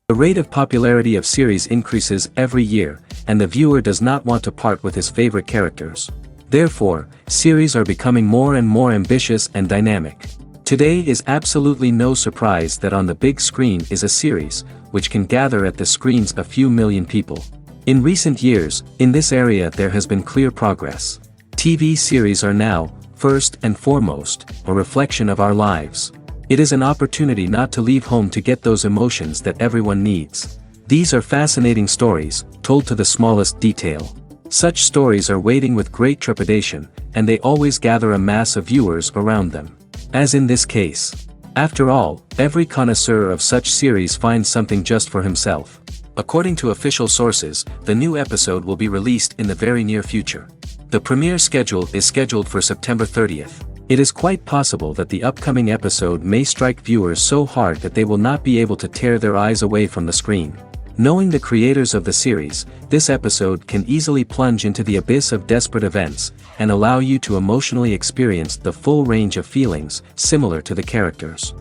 The rate of popularity of series increases every year, and the viewer does not want to part with his favorite characters. Therefore, series are becoming more and more ambitious and dynamic. Today is absolutely no surprise that on the big screen is a series, which can gather at the screens a few million people. In recent years, in this area there has been clear progress. TV series are now, first and foremost, a reflection of our lives. It is an opportunity not to leave home to get those emotions that everyone needs. These are fascinating stories, told to the smallest detail. Such stories are waiting with great trepidation, and they always gather a mass of viewers around them. As in this case. After all, every connoisseur of such series finds something just for himself. According to official sources, the new episode will be released in the very near future. The premiere schedule is scheduled for September 30th. It is quite possible that the upcoming episode may strike viewers so hard that they will not be able to tear their eyes away from the screen. Knowing the creators of the series, this episode can easily plunge into the abyss of desperate events, and allow you to emotionally experience the full range of feelings, similar to the characters.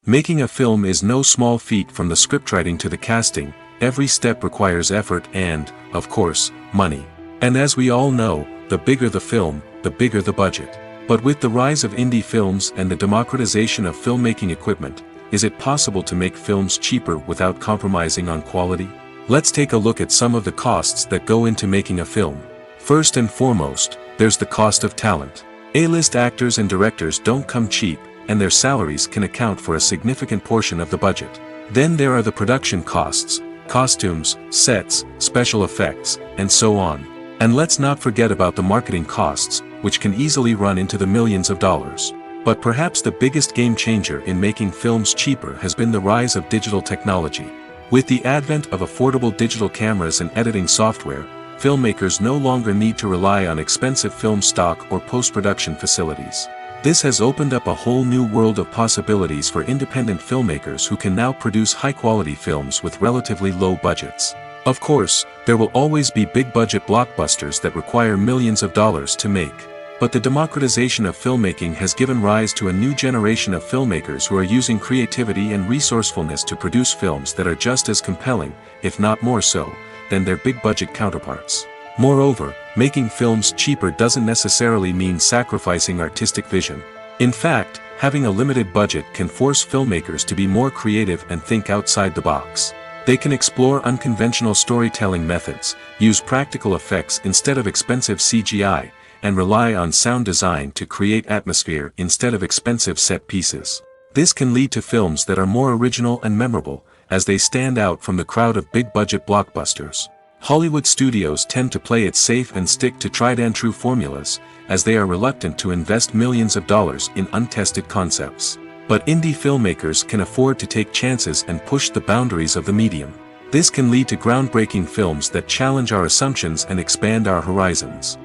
Making a film is no small feat. From the scriptwriting to the casting, every step requires effort and, of course, money. And as we all know, the bigger the film, the bigger the budget. But with the rise of indie films and the democratization of filmmaking equipment, is it possible to make films cheaper without compromising on quality? Let's take a look at some of the costs that go into making a film. First and foremost, there's the cost of talent. A-list actors and directors don't come cheap, and their salaries can account for a significant portion of the budget. Then there are the production costs, costumes, sets, special effects, and so on. And let's not forget about the marketing costs, which can easily run into the millions of dollars. But perhaps the biggest game changer in making films cheaper has been the rise of digital technology. With the advent of affordable digital cameras and editing software, filmmakers no longer need to rely on expensive film stock or post-production facilities. This has opened up a whole new world of possibilities for independent filmmakers who can now produce high-quality films with relatively low budgets. Of course, there will always be big-budget blockbusters that require millions of dollars to make. But the democratization of filmmaking has given rise to a new generation of filmmakers who are using creativity and resourcefulness to produce films that are just as compelling, if not more so, than their big-budget counterparts. Moreover, making films cheaper doesn't necessarily mean sacrificing artistic vision. In fact, having a limited budget can force filmmakers to be more creative and think outside the box. They can explore unconventional storytelling methods, use practical effects instead of expensive CGI, and rely on sound design to create atmosphere instead of expensive set pieces. This can lead to films that are more original and memorable, as they stand out from the crowd of big-budget blockbusters. Hollywood studios tend to play it safe and stick to tried-and-true formulas, as they are reluctant to invest millions of dollars in untested concepts. But indie filmmakers can afford to take chances and push the boundaries of the medium. This can lead to groundbreaking films that challenge our assumptions and expand our horizons.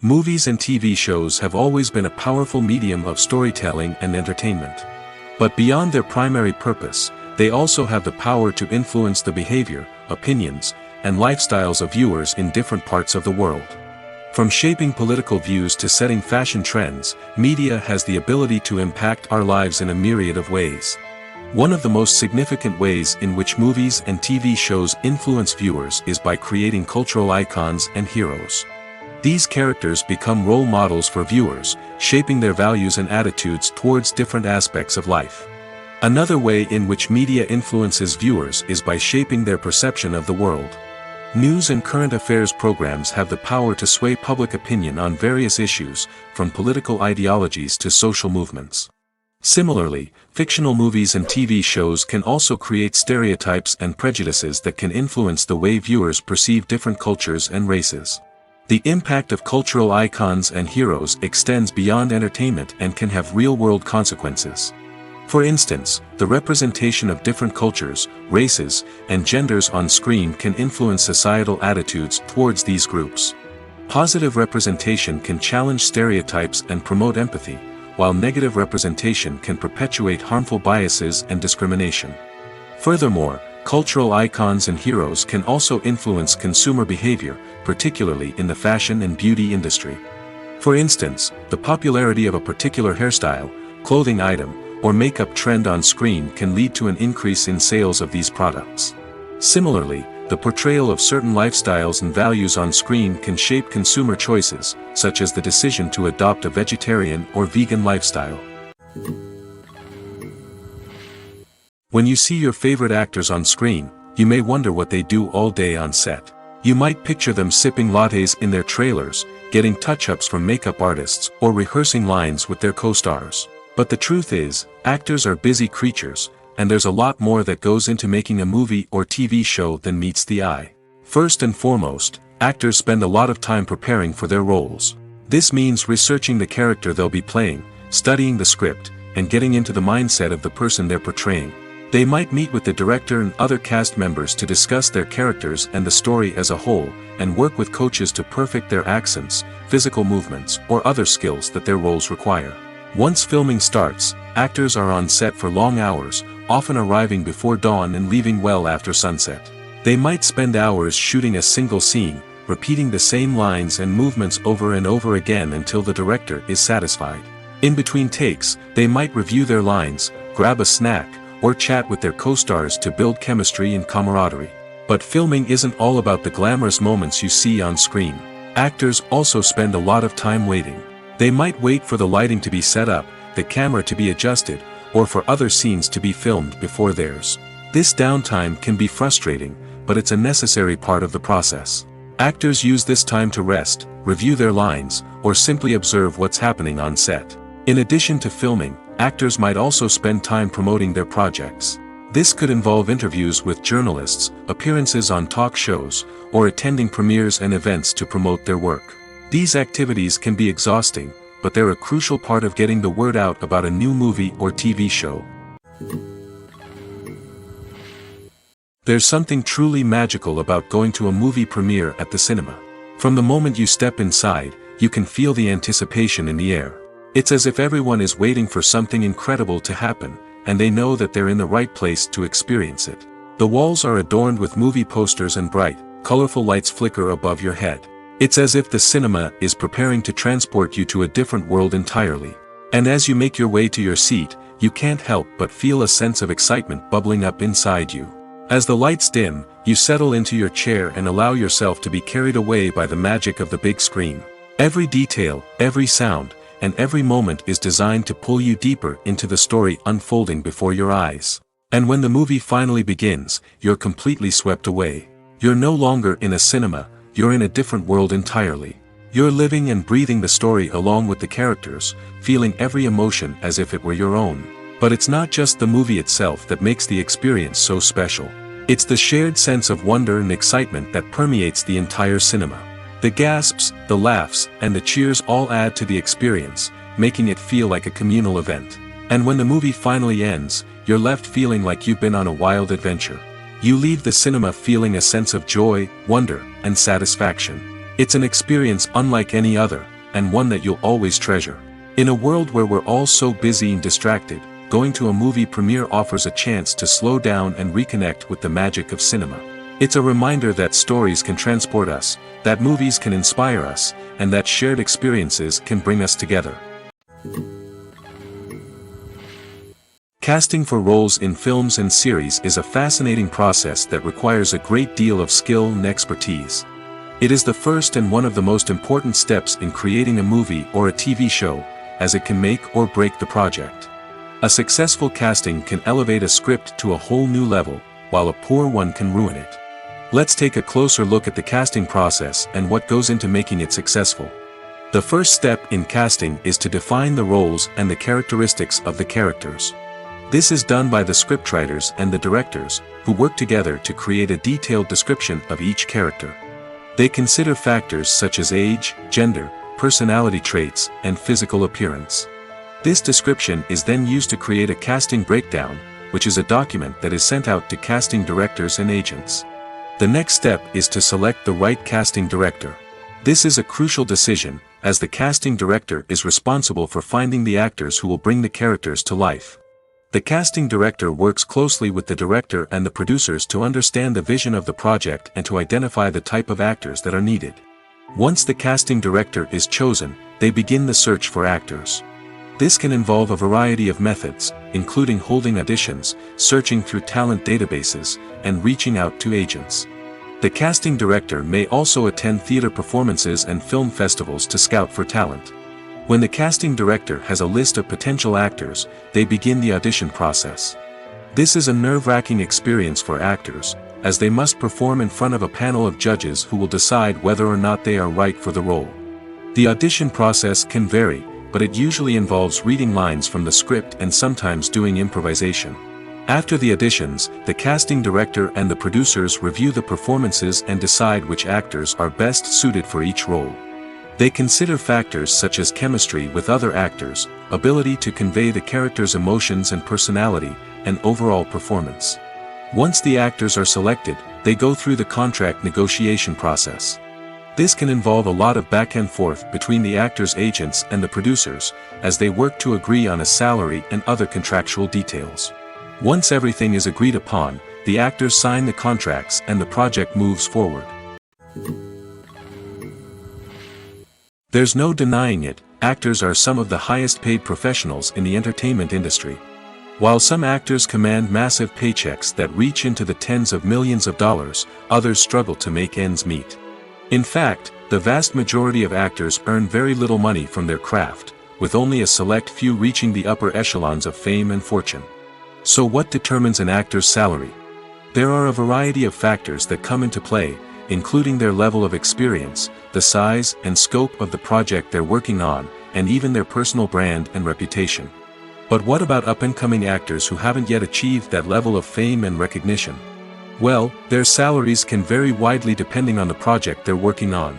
Movies and TV shows have always been a powerful medium of storytelling and entertainment. But beyond their primary purpose, they also have the power to influence the behavior, opinions, and lifestyles of viewers in different parts of the world. From shaping political views to setting fashion trends, media has the ability to impact our lives in a myriad of ways. One of the most significant ways in which movies and TV shows influence viewers is by creating cultural icons and heroes. These characters become role models for viewers, shaping their values and attitudes towards different aspects of life. Another way in which media influences viewers is by shaping their perception of the world. News and current affairs programs have the power to sway public opinion on various issues, from political ideologies to social movements. Similarly, fictional movies and TV shows can also create stereotypes and prejudices that can influence the way viewers perceive different cultures and races. The impact of cultural icons and heroes extends beyond entertainment and can have real-world consequences. For instance, the representation of different cultures, races, and genders on screen can influence societal attitudes towards these groups. Positive representation can challenge stereotypes and promote empathy, while negative representation can perpetuate harmful biases and discrimination. Furthermore, cultural icons and heroes can also influence consumer behavior, particularly in the fashion and beauty industry. For instance, the popularity of a particular hairstyle, clothing item, or makeup trend on screen can lead to an increase in sales of these products. Similarly, the portrayal of certain lifestyles and values on screen can shape consumer choices, such as the decision to adopt a vegetarian or vegan lifestyle. When you see your favorite actors on screen, you may wonder what they do all day on set. You might picture them sipping lattes in their trailers, getting touch-ups from makeup artists, or rehearsing lines with their co-stars. But the truth is, actors are busy creatures, and there's a lot more that goes into making a movie or TV show than meets the eye. First and foremost, actors spend a lot of time preparing for their roles. This means researching the character they'll be playing, studying the script, and getting into the mindset of the person they're portraying. They might meet with the director and other cast members to discuss their characters and the story as a whole, and work with coaches to perfect their accents, physical movements, or other skills that their roles require. Once filming starts, actors are on set for long hours, often arriving before dawn and leaving well after sunset. They might spend hours shooting a single scene, repeating the same lines and movements over and over again until the director is satisfied. In between takes, they might review their lines, grab a snack, or chat with their co-stars to build chemistry and camaraderie. But filming isn't all about the glamorous moments you see on screen. Actors also spend a lot of time waiting. They might wait for the lighting to be set up, the camera to be adjusted, or for other scenes to be filmed before theirs. This downtime can be frustrating, but it's a necessary part of the process. Actors use this time to rest, review their lines, or simply observe what's happening on set. In addition to filming, actors might also spend time promoting their projects. This could involve interviews with journalists, appearances on talk shows, or attending premieres and events to promote their work. These activities can be exhausting, but they're a crucial part of getting the word out about a new movie or TV show. There's something truly magical about going to a movie premiere at the cinema. From the moment you step inside, you can feel the anticipation in the air. It's as if everyone is waiting for something incredible to happen, and they know that they're in the right place to experience it. The walls are adorned with movie posters and bright, colorful lights flicker above your head. It's as if the cinema is preparing to transport you to a different world entirely. And as you make your way to your seat, you can't help but feel a sense of excitement bubbling up inside you. As the lights dim, you settle into your chair and allow yourself to be carried away by the magic of the big screen. Every detail, every sound, and every moment is designed to pull you deeper into the story unfolding before your eyes. And when the movie finally begins, you're completely swept away. You're no longer in a cinema, you're in a different world entirely. You're living and breathing the story along with the characters, feeling every emotion as if it were your own. But it's not just the movie itself that makes the experience so special. It's the shared sense of wonder and excitement that permeates the entire cinema. The gasps, the laughs, and the cheers all add to the experience, making it feel like a communal event. And when the movie finally ends, you're left feeling like you've been on a wild adventure. You leave the cinema feeling a sense of joy, wonder, and satisfaction. It's an experience unlike any other, and one that you'll always treasure. In a world where we're all so busy and distracted, going to a movie premiere offers a chance to slow down and reconnect with the magic of cinema. It's a reminder that stories can transport us, that movies can inspire us, and that shared experiences can bring us together. Casting for roles in films and series is a fascinating process that requires a great deal of skill and expertise. It is the first and one of the most important steps in creating a movie or a TV show, as it can make or break the project. A successful casting can elevate a script to a whole new level, while a poor one can ruin it. Let's take a closer look at the casting process and what goes into making it successful. The first step in casting is to define the roles and the characteristics of the characters. This is done by the scriptwriters and the directors, who work together to create a detailed description of each character. They consider factors such as age, gender, personality traits, and physical appearance. This description is then used to create a casting breakdown, which is a document that is sent out to casting directors and agents. The next step is to select the right casting director. This is a crucial decision, as the casting director is responsible for finding the actors who will bring the characters to life. The casting director works closely with the director and the producers to understand the vision of the project and to identify the type of actors that are needed. Once the casting director is chosen, they begin the search for actors. This can involve a variety of methods, including holding auditions, searching through talent databases, and reaching out to agents. The casting director may also attend theater performances and film festivals to scout for talent. When the casting director has a list of potential actors, they begin the audition process. This is a nerve-wracking experience for actors, as they must perform in front of a panel of judges who will decide whether or not they are right for the role. The audition process can vary, but it usually involves reading lines from the script and sometimes doing improvisation. After the auditions, the casting director and the producers review the performances and decide which actors are best suited for each role. They consider factors such as chemistry with other actors, ability to convey the character's emotions and personality, and overall performance. Once the actors are selected, they go through the contract negotiation process. This can involve a lot of back and forth between the actors' agents and the producers, as they work to agree on a salary and other contractual details. Once everything is agreed upon, the actors sign the contracts and the project moves forward. There's no denying it, actors are some of the highest paid professionals in the entertainment industry. While some actors command massive paychecks that reach into the tens of millions of dollars, others struggle to make ends meet. In fact, the vast majority of actors earn very little money from their craft, with only a select few reaching the upper echelons of fame and fortune. So what determines an actor's salary? There are a variety of factors that come into play, including their level of experience, the size and scope of the project they're working on, and even their personal brand and reputation. But what about up-and-coming actors who haven't yet achieved that level of fame and recognition? Well, their salaries can vary widely depending on the project they're working on.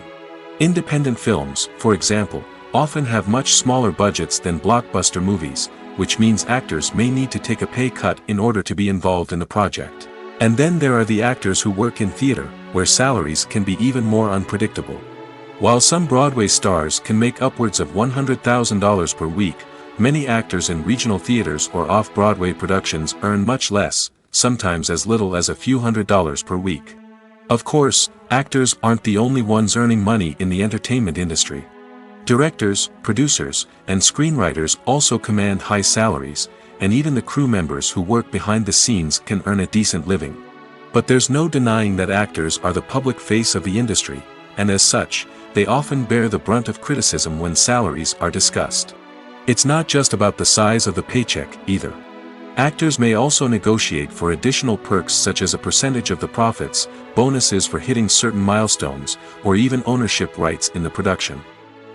Independent films, for example, often have much smaller budgets than blockbuster movies, which means actors may need to take a pay cut in order to be involved in the project. And then there are the actors who work in theater, where salaries can be even more unpredictable. While some Broadway stars can make upwards of $100,000 per week, many actors in regional theaters or off-Broadway productions earn much less, sometimes as little as a few $100s per week. Of course, actors aren't the only ones earning money in the entertainment industry. Directors, producers, and screenwriters also command high salaries, and even the crew members who work behind the scenes can earn a decent living. But there's no denying that actors are the public face of the industry, and as such, they often bear the brunt of criticism when salaries are discussed. It's not just about the size of the paycheck, either. Actors may also negotiate for additional perks such as a percentage of the profits, bonuses for hitting certain milestones, or even ownership rights in the production.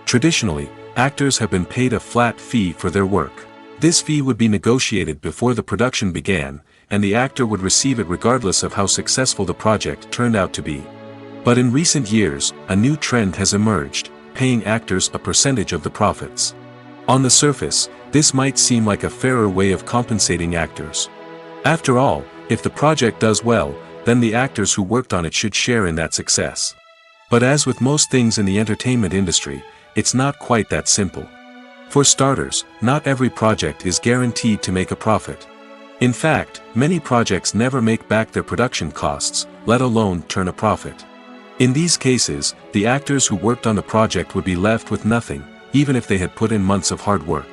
Traditionally, actors have been paid a flat fee for their work. This fee would be negotiated before the production began, and the actor would receive it regardless of how successful the project turned out to be. But in recent years, a new trend has emerged, paying actors a percentage of the profits. On the surface, this might seem like a fairer way of compensating actors. After all, if the project does well, then the actors who worked on it should share in that success. But as with most things in the entertainment industry, it's not quite that simple. For starters, not every project is guaranteed to make a profit. In fact, many projects never make back their production costs, let alone turn a profit. In these cases, the actors who worked on the project would be left with nothing, even if they had put in months of hard work.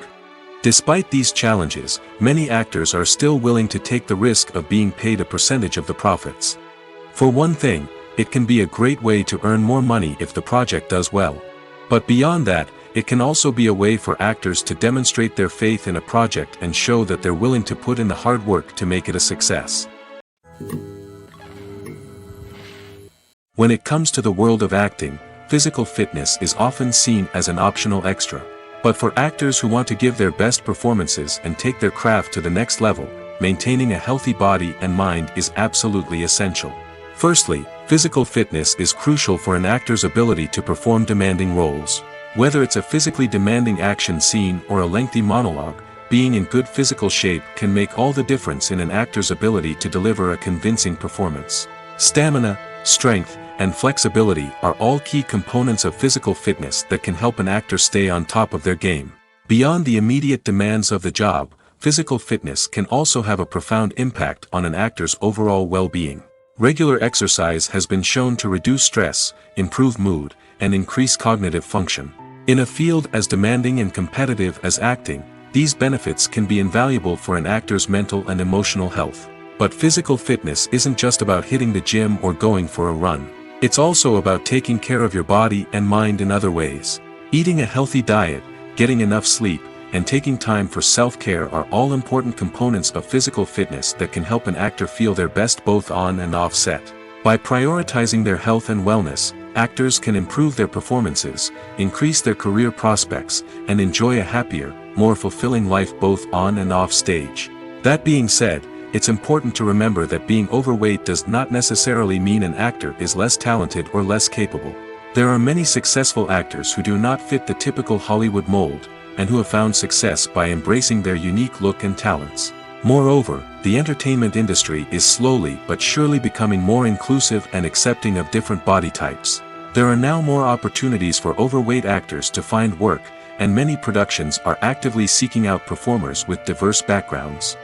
Despite these challenges, many actors are still willing to take the risk of being paid a percentage of the profits. For one thing, it can be a great way to earn more money if the project does well. But beyond that, it can also be a way for actors to demonstrate their faith in a project and show that they're willing to put in the hard work to make it a success. When it comes to the world of acting, physical fitness is often seen as an optional extra. But for actors who want to give their best performances and take their craft to the next level, maintaining a healthy body and mind is absolutely essential. Firstly, physical fitness is crucial for an actor's ability to perform demanding roles. Whether it's a physically demanding action scene or a lengthy monologue, being in good physical shape can make all the difference in an actor's ability to deliver a convincing performance. Stamina, strength, and flexibility are all key components of physical fitness that can help an actor stay on top of their game. Beyond the immediate demands of the job, physical fitness can also have a profound impact on an actor's overall well-being. Regular exercise has been shown to reduce stress, improve mood, and increase cognitive function. In a field as demanding and competitive as acting, these benefits can be invaluable for an actor's mental and emotional health. But physical fitness isn't just about hitting the gym or going for a run. It's also about taking care of your body and mind in other ways. Eating a healthy diet, getting enough sleep, and taking time for self-care are all important components of physical fitness that can help an actor feel their best both on and off set. By prioritizing their health and wellness, actors can improve their performances, increase their career prospects, and enjoy a happier, more fulfilling life both on and off stage. That being said, it's important to remember that being overweight does not necessarily mean an actor is less talented or less capable. There are many successful actors who do not fit the typical Hollywood mold, and who have found success by embracing their unique look and talents. Moreover, the entertainment industry is slowly but surely becoming more inclusive and accepting of different body types. There are now more opportunities for overweight actors to find work, and many productions are actively seeking out performers with diverse backgrounds.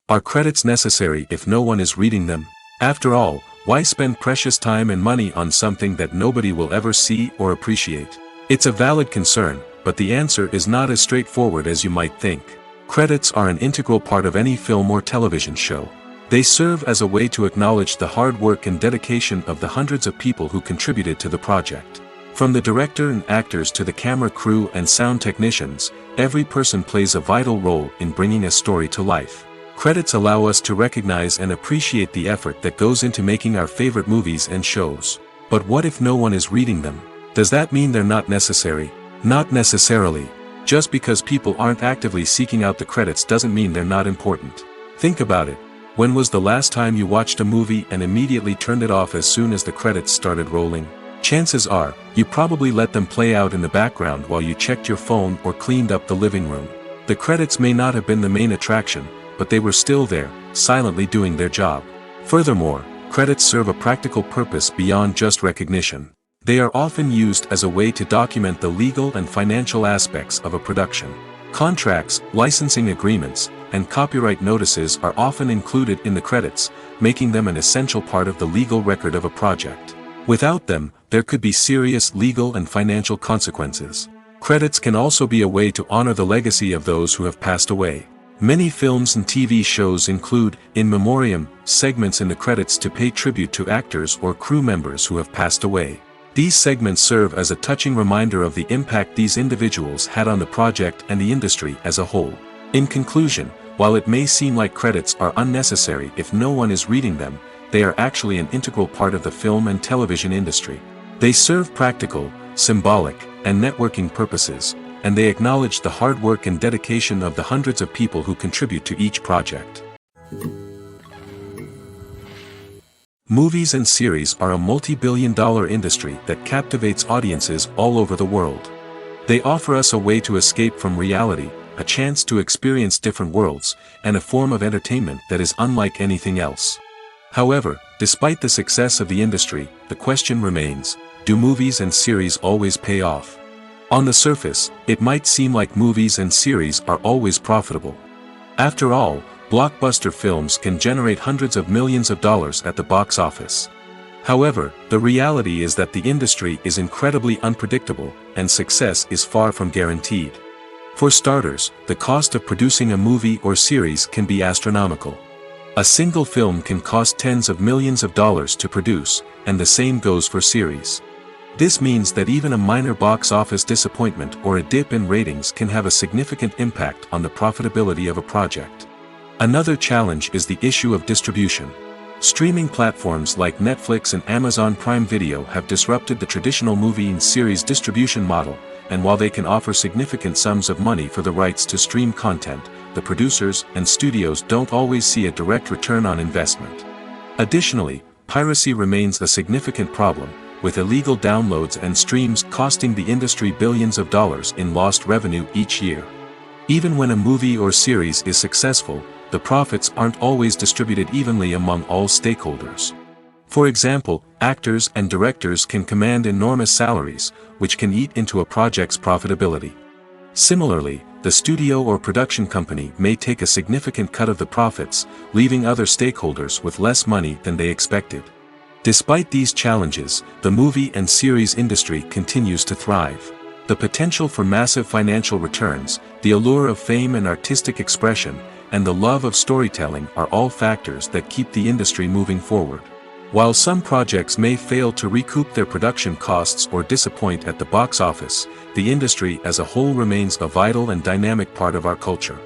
Are credits necessary if no one is reading them? After all, why spend precious time and money on something that nobody will ever see or appreciate? It's a valid concern, but the answer is not as straightforward as you might think. Credits are an integral part of any film or television show. They serve as a way to acknowledge the hard work and dedication of the hundreds of people who contributed to the project. From the director and actors to the camera crew and sound technicians, every person plays a vital role in bringing a story to life. Credits allow us to recognize and appreciate the effort that goes into making our favorite movies and shows. But what if no one is reading them? Does that mean they're not necessary? Not necessarily. Just because people aren't actively seeking out the credits doesn't mean they're not important. Think about it. When was the last time you watched a movie and immediately turned it off as soon as the credits started rolling? Chances are, you probably let them play out in the background while you checked your phone or cleaned up the living room. The credits may not have been the main attraction, but they were still there, silently doing their job. Furthermore, credits serve a practical purpose beyond just recognition. They are often used as a way to document the legal and financial aspects of a production. Contracts, licensing agreements, and copyright notices are often included in the credits, making them an essential part of the legal record of a project. Without them, there could be serious legal and financial consequences. Credits can also be a way to honor the legacy of those who have passed away. Many films and TV shows include, in memoriam, segments in the credits to pay tribute to actors or crew members who have passed away. These segments serve as a touching reminder of the impact these individuals had on the project and the industry as a whole. In conclusion, while it may seem like credits are unnecessary if no one is reading them, they are actually an integral part of the film and television industry. They serve practical, symbolic, and networking purposes, and they acknowledge the hard work and dedication of the hundreds of people who contribute to each project. Movies and series are a multi-billion-dollar industry that captivates audiences all over the world. They offer us a way to escape from reality, a chance to experience different worlds, and a form of entertainment that is unlike anything else. However, despite the success of the industry, the question remains, do movies and series always pay off? On the surface, it might seem like movies and series are always profitable. After all, blockbuster films can generate hundreds of millions of dollars at the box office. However, the reality is that the industry is incredibly unpredictable, and success is far from guaranteed. For starters, the cost of producing a movie or series can be astronomical. A single film can cost tens of millions of dollars to produce, and the same goes for series. This means that even a minor box office disappointment or a dip in ratings can have a significant impact on the profitability of a project. Another challenge is the issue of distribution. Streaming platforms like Netflix and Amazon Prime Video have disrupted the traditional movie and series distribution model, and while they can offer significant sums of money for the rights to stream content, the producers and studios don't always see a direct return on investment. Additionally, piracy remains a significant problem, with illegal downloads and streams costing the industry billions of dollars in lost revenue each year. Even when a movie or series is successful, the profits aren't always distributed evenly among all stakeholders. For example, actors and directors can command enormous salaries, which can eat into a project's profitability. Similarly, the studio or production company may take a significant cut of the profits, leaving other stakeholders with less money than they expected. Despite these challenges, the movie and series industry continues to thrive. The potential for massive financial returns, the allure of fame and artistic expression, and the love of storytelling are all factors that keep the industry moving forward. While some projects may fail to recoup their production costs or disappoint at the box office, the industry as a whole remains a vital and dynamic part of our culture.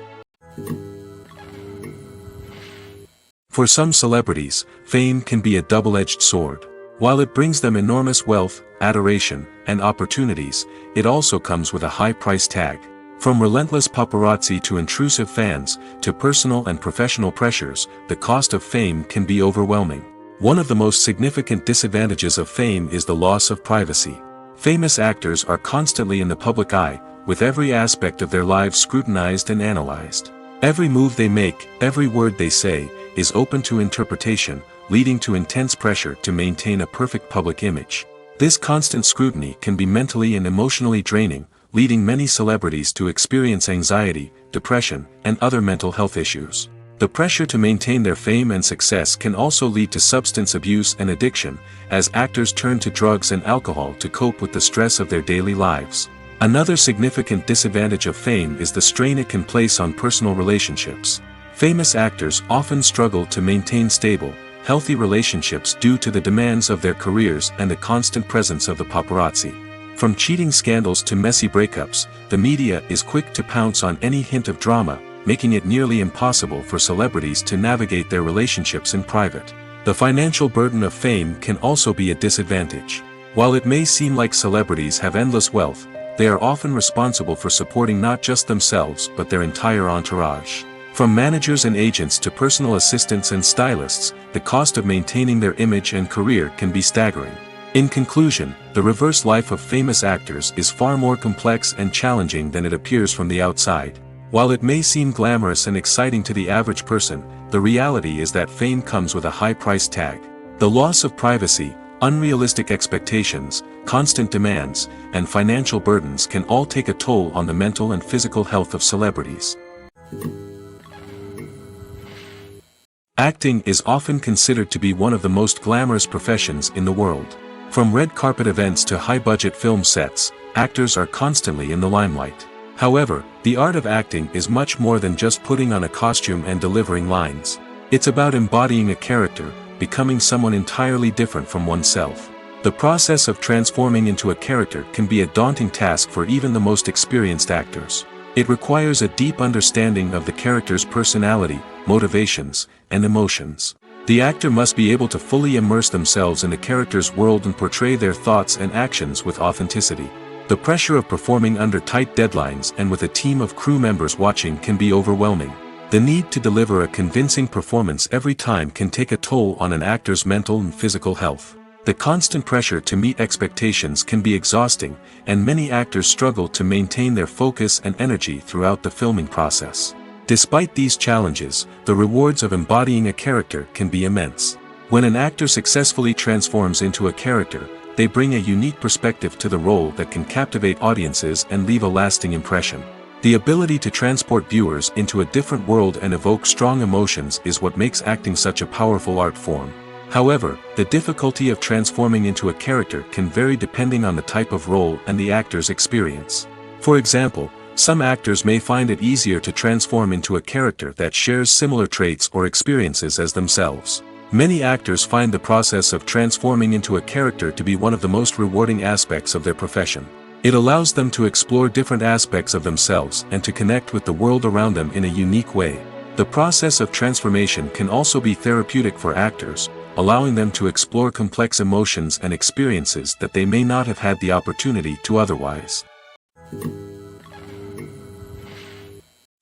For some celebrities, fame can be a double-edged sword. While it brings them enormous wealth, adoration, and opportunities, it also comes with a high price tag. From relentless paparazzi to intrusive fans, to personal and professional pressures, the cost of fame can be overwhelming. One of the most significant disadvantages of fame is the loss of privacy. Famous actors are constantly in the public eye, with every aspect of their lives scrutinized and analyzed. Every move they make, every word they say, is open to interpretation, leading to intense pressure to maintain a perfect public image. This constant scrutiny can be mentally and emotionally draining, leading many celebrities to experience anxiety, depression, and other mental health issues. The pressure to maintain their fame and success can also lead to substance abuse and addiction, as actors turn to drugs and alcohol to cope with the stress of their daily lives. Another significant disadvantage of fame is the strain it can place on personal relationships. Famous actors often struggle to maintain stable, healthy relationships due to the demands of their careers and the constant presence of the paparazzi. From cheating scandals to messy breakups, the media is quick to pounce on any hint of drama, making it nearly impossible for celebrities to navigate their relationships in private. The financial burden of fame can also be a disadvantage. While it may seem like celebrities have endless wealth, they are often responsible for supporting not just themselves but their entire entourage. From managers and agents to personal assistants and stylists, the cost of maintaining their image and career can be staggering. In conclusion, the reverse life of famous actors is far more complex and challenging than it appears from the outside. While it may seem glamorous and exciting to the average person, the reality is that fame comes with a high price tag. The loss of privacy, unrealistic expectations, constant demands, and financial burdens can all take a toll on the mental and physical health of celebrities. Acting is often considered to be one of the most glamorous professions in the world. From red carpet events to high-budget film sets, actors are constantly in the limelight. However, the art of acting is much more than just putting on a costume and delivering lines. It's about embodying a character, becoming someone entirely different from oneself. The process of transforming into a character can be a daunting task for even the most experienced actors. It requires a deep understanding of the character's personality, motivations, and emotions. The actor must be able to fully immerse themselves in the character's world and portray their thoughts and actions with authenticity. The pressure of performing under tight deadlines and with a team of crew members watching can be overwhelming. The need to deliver a convincing performance every time can take a toll on an actor's mental and physical health. The constant pressure to meet expectations can be exhausting, and many actors struggle to maintain their focus and energy throughout the filming process. Despite these challenges, the rewards of embodying a character can be immense. When an actor successfully transforms into a character, they bring a unique perspective to the role that can captivate audiences and leave a lasting impression. The ability to transport viewers into a different world and evoke strong emotions is what makes acting such a powerful art form. However, the difficulty of transforming into a character can vary depending on the type of role and the actor's experience. For example, Some actors may find it easier to transform into a character that shares similar traits or experiences as themselves. Many actors find the process of transforming into a character to be one of the most rewarding aspects of their profession. It allows them to explore different aspects of themselves and to connect with the world around them in a unique way. The process of transformation can also be therapeutic for actors, allowing them to explore complex emotions and experiences that they may not have had the opportunity to otherwise.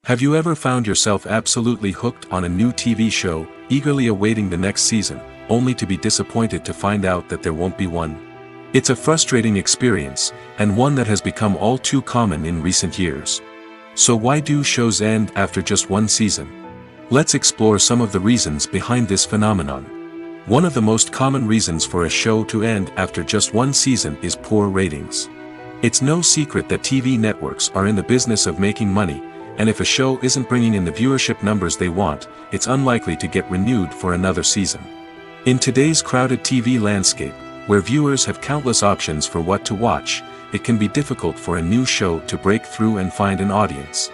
Have you ever found yourself absolutely hooked on a new TV show, eagerly awaiting the next season, only to be disappointed to find out that there won't be one? It's a frustrating experience, and one that has become all too common in recent years. So why do shows end after just one season? Let's explore some of the reasons behind this phenomenon. One of the most common reasons for a show to end after just one season is poor ratings. It's no secret that TV networks are in the business of making money, and if a show isn't bringing in the viewership numbers they want, it's unlikely to get renewed for another season. In today's crowded TV landscape, where viewers have countless options for what to watch, it can be difficult for a new show to break through and find an audience.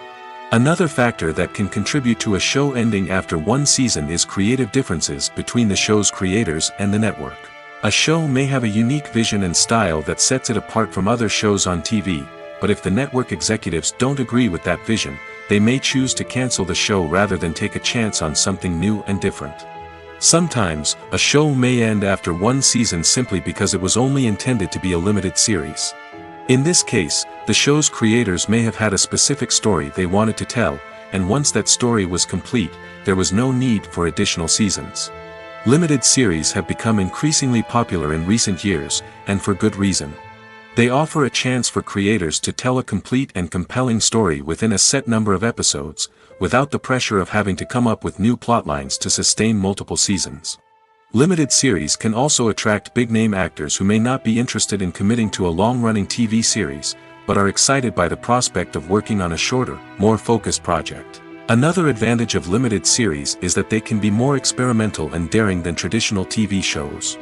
Another factor that can contribute to a show ending after one season is creative differences between the show's creators and the network. A show may have a unique vision and style that sets it apart from other shows on TV, but if the network executives don't agree with that vision, they may choose to cancel the show rather than take a chance on something new and different. Sometimes, a show may end after one season simply because it was only intended to be a limited series. In this case, the show's creators may have had a specific story they wanted to tell, and once that story was complete, there was no need for additional seasons. Limited series have become increasingly popular in recent years, and for good reason. They offer a chance for creators to tell a complete and compelling story within a set number of episodes, without the pressure of having to come up with new plotlines to sustain multiple seasons. Limited series can also attract big-name actors who may not be interested in committing to a long-running TV series, but are excited by the prospect of working on a shorter, more focused project. Another advantage of limited series is that they can be more experimental and daring than traditional TV shows.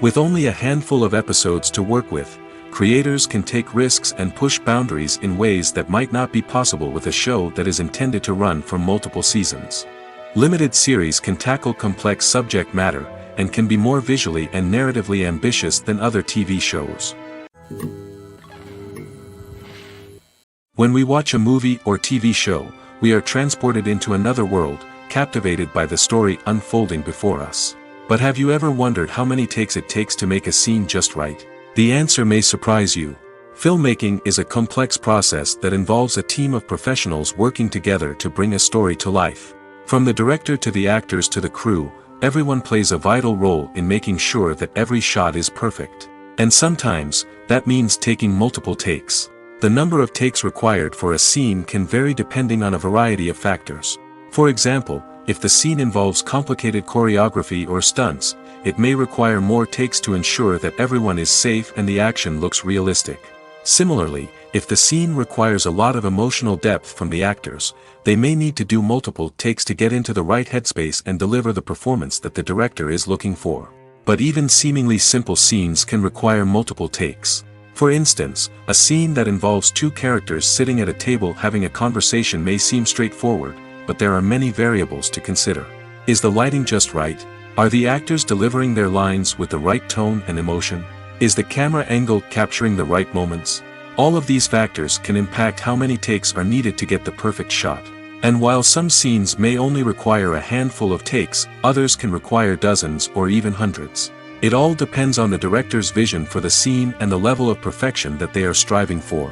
With only a handful of episodes to work with, creators can take risks and push boundaries in ways that might not be possible with a show that is intended to run for multiple seasons. Limited series can tackle complex subject matter, and can be more visually and narratively ambitious than other TV shows. When we watch a movie or TV show, we are transported into another world, captivated by the story unfolding before us. But have you ever wondered how many takes it takes to make a scene just right? The answer may surprise you. Filmmaking is a complex process that involves a team of professionals working together to bring a story to life. From the director to the actors to the crew, everyone plays a vital role in making sure that every shot is perfect. And sometimes, that means taking multiple takes. The number of takes required for a scene can vary depending on a variety of factors. For example, if the scene involves complicated choreography or stunts, it may require more takes to ensure that everyone is safe and the action looks realistic. Similarly, if the scene requires a lot of emotional depth from the actors, they may need to do multiple takes to get into the right headspace and deliver the performance that the director is looking for. But even seemingly simple scenes can require multiple takes. For instance, a scene that involves two characters sitting at a table having a conversation may seem straightforward, but there are many variables to consider. Is the lighting just right? Are the actors delivering their lines with the right tone and emotion? Is the camera angle capturing the right moments? All of these factors can impact how many takes are needed to get the perfect shot. And while some scenes may only require a handful of takes, others can require dozens or even hundreds. It all depends on the director's vision for the scene and the level of perfection that they are striving for.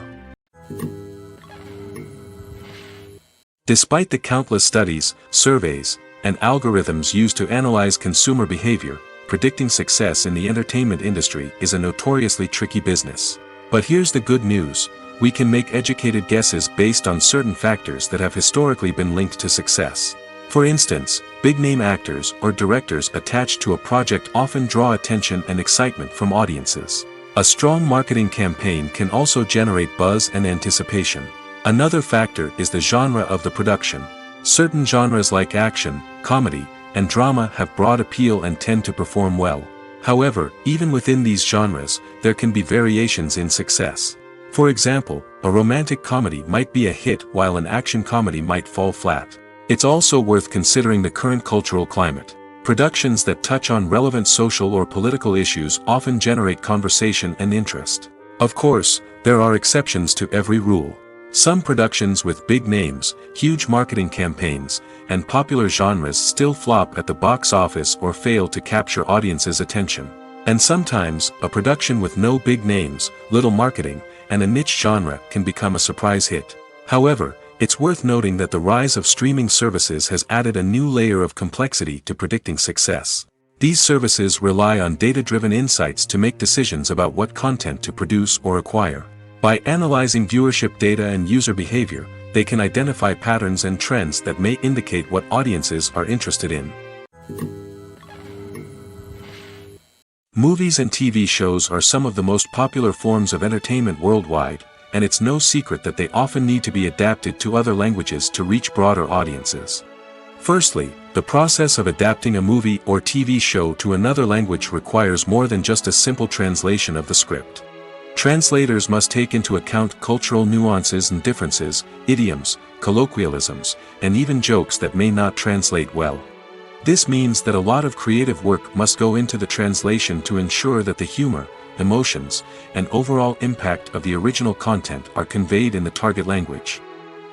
Despite the countless studies, surveys, and algorithms used to analyze consumer behavior, predicting success in the entertainment industry is a notoriously tricky business. But here's the good news: we can make educated guesses based on certain factors that have historically been linked to success. For instance, big-name actors or directors attached to a project often draw attention and excitement from audiences. A strong marketing campaign can also generate buzz and anticipation. Another factor is the genre of the production. Certain genres like action, comedy, and drama have broad appeal and tend to perform well. However, even within these genres, there can be variations in success. For example, a romantic comedy might be a hit while an action comedy might fall flat. It's also worth considering the current cultural climate. Productions that touch on relevant social or political issues often generate conversation and interest. Of course, there are exceptions to every rule. Some productions with big names, huge marketing campaigns, and popular genres still flop at the box office or fail to capture audiences' attention. And sometimes, a production with no big names, little marketing, and a niche genre can become a surprise hit. However, it's worth noting that the rise of streaming services has added a new layer of complexity to predicting success. These services rely on data-driven insights to make decisions about what content to produce or acquire. By analyzing viewership data and user behavior, they can identify patterns and trends that may indicate what audiences are interested in. Movies and TV shows are some of the most popular forms of entertainment worldwide, and it's no secret that they often need to be adapted to other languages to reach broader audiences. Firstly, the process of adapting a movie or TV show to another language requires more than just a simple translation of the script. Translators must take into account cultural nuances and differences, idioms, colloquialisms, and even jokes that may not translate well. This means that a lot of creative work must go into the translation to ensure that the humor, emotions, and overall impact of the original content are conveyed in the target language.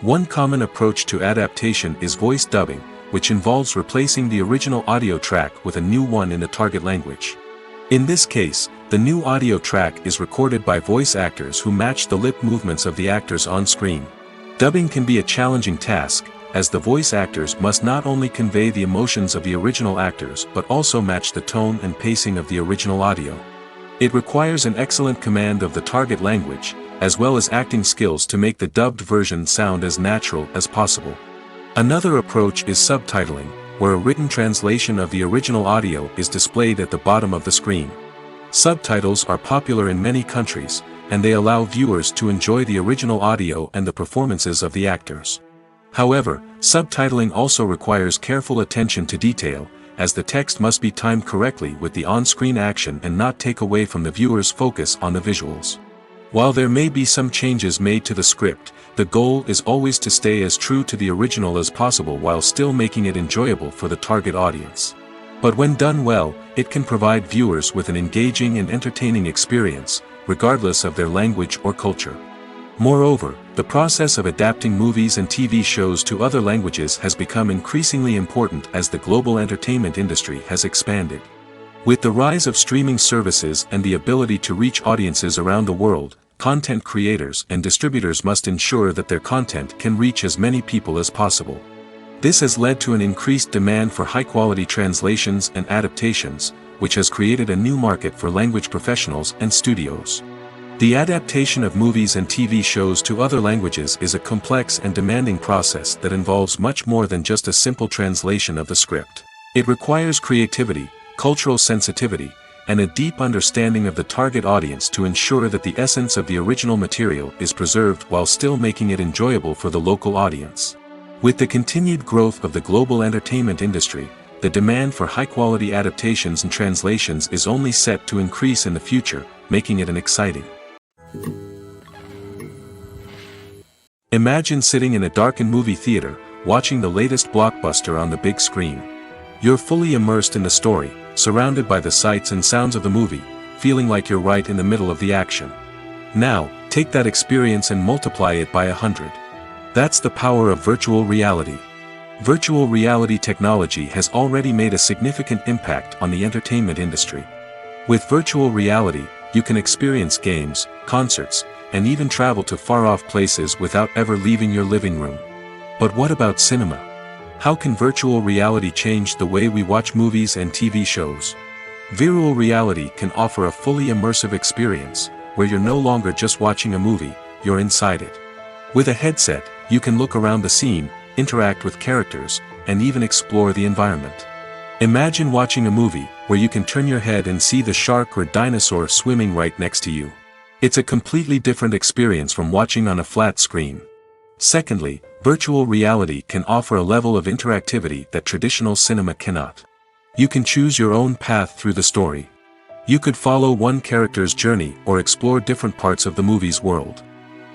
One common approach to adaptation is voice dubbing, which involves replacing the original audio track with a new one in the target language. In this case, the new audio track is recorded by voice actors who match the lip movements of the actors on screen. Dubbing can be a challenging task, as the voice actors must not only convey the emotions of the original actors but also match the tone and pacing of the original audio. It requires an excellent command of the target language, as well as acting skills to make the dubbed version sound as natural as possible. Another approach is subtitling, where a written translation of the original audio is displayed at the bottom of the screen. Subtitles are popular in many countries, and they allow viewers to enjoy the original audio and the performances of the actors. However, subtitling also requires careful attention to detail, as the text must be timed correctly with the on-screen action and not take away from the viewer's focus on the visuals. While there may be some changes made to the script, the goal is always to stay as true to the original as possible while still making it enjoyable for the target audience. But when done well, it can provide viewers with an engaging and entertaining experience, regardless of their language or culture. Moreover, the process of adapting movies and TV shows to other languages has become increasingly important as the global entertainment industry has expanded. With the rise of streaming services and the ability to reach audiences around the world, content creators and distributors must ensure that their content can reach as many people as possible. This has led to an increased demand for high-quality translations and adaptations, which has created a new market for language professionals and studios. The adaptation of movies and TV shows to other languages is a complex and demanding process that involves much more than just a simple translation of the script. It requires creativity, cultural sensitivity, and a deep understanding of the target audience to ensure that the essence of the original material is preserved while still making it enjoyable for the local audience. With the continued growth of the global entertainment industry, the demand for high-quality adaptations and translations is only set to increase in the future, making it exciting. Imagine sitting in a darkened movie theater, watching the latest blockbuster on the big screen. You're fully immersed in the story, surrounded by the sights and sounds of the movie, feeling like you're right in the middle of the action. Now, take that experience and multiply it by 100. That's the power of virtual reality. Virtual reality technology has already made a significant impact on the entertainment industry. With virtual reality, you can experience games, concerts, and even travel to far-off places without ever leaving your living room. But what about cinema? How can virtual reality change the way we watch movies and TV shows? Virtual reality can offer a fully immersive experience, where you're no longer just watching a movie, you're inside it. With a headset, you can look around the scene, interact with characters, and even explore the environment. Imagine watching a movie, where you can turn your head and see the shark or dinosaur swimming right next to you. It's a completely different experience from watching on a flat screen. Secondly, virtual reality can offer a level of interactivity that traditional cinema cannot. You can choose your own path through the story. You could follow one character's journey or explore different parts of the movie's world.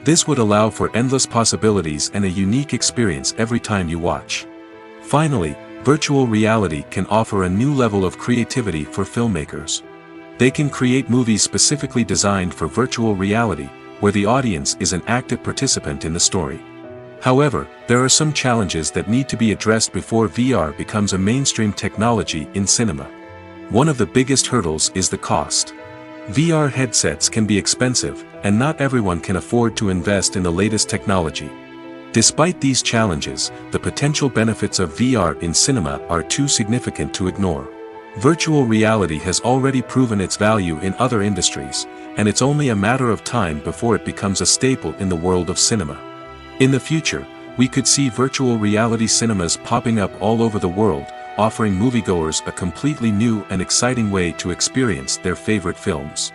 This would allow for endless possibilities and a unique experience every time you watch. Finally, virtual reality can offer a new level of creativity for filmmakers. They can create movies specifically designed for virtual reality, where the audience is an active participant in the story. However, there are some challenges that need to be addressed before VR becomes a mainstream technology in cinema. One of the biggest hurdles is the cost. VR headsets can be expensive, and not everyone can afford to invest in the latest technology. Despite these challenges, the potential benefits of VR in cinema are too significant to ignore. Virtual reality has already proven its value in other industries, and it's only a matter of time before it becomes a staple in the world of cinema. In the future, we could see virtual reality cinemas popping up all over the world, offering moviegoers a completely new and exciting way to experience their favorite films.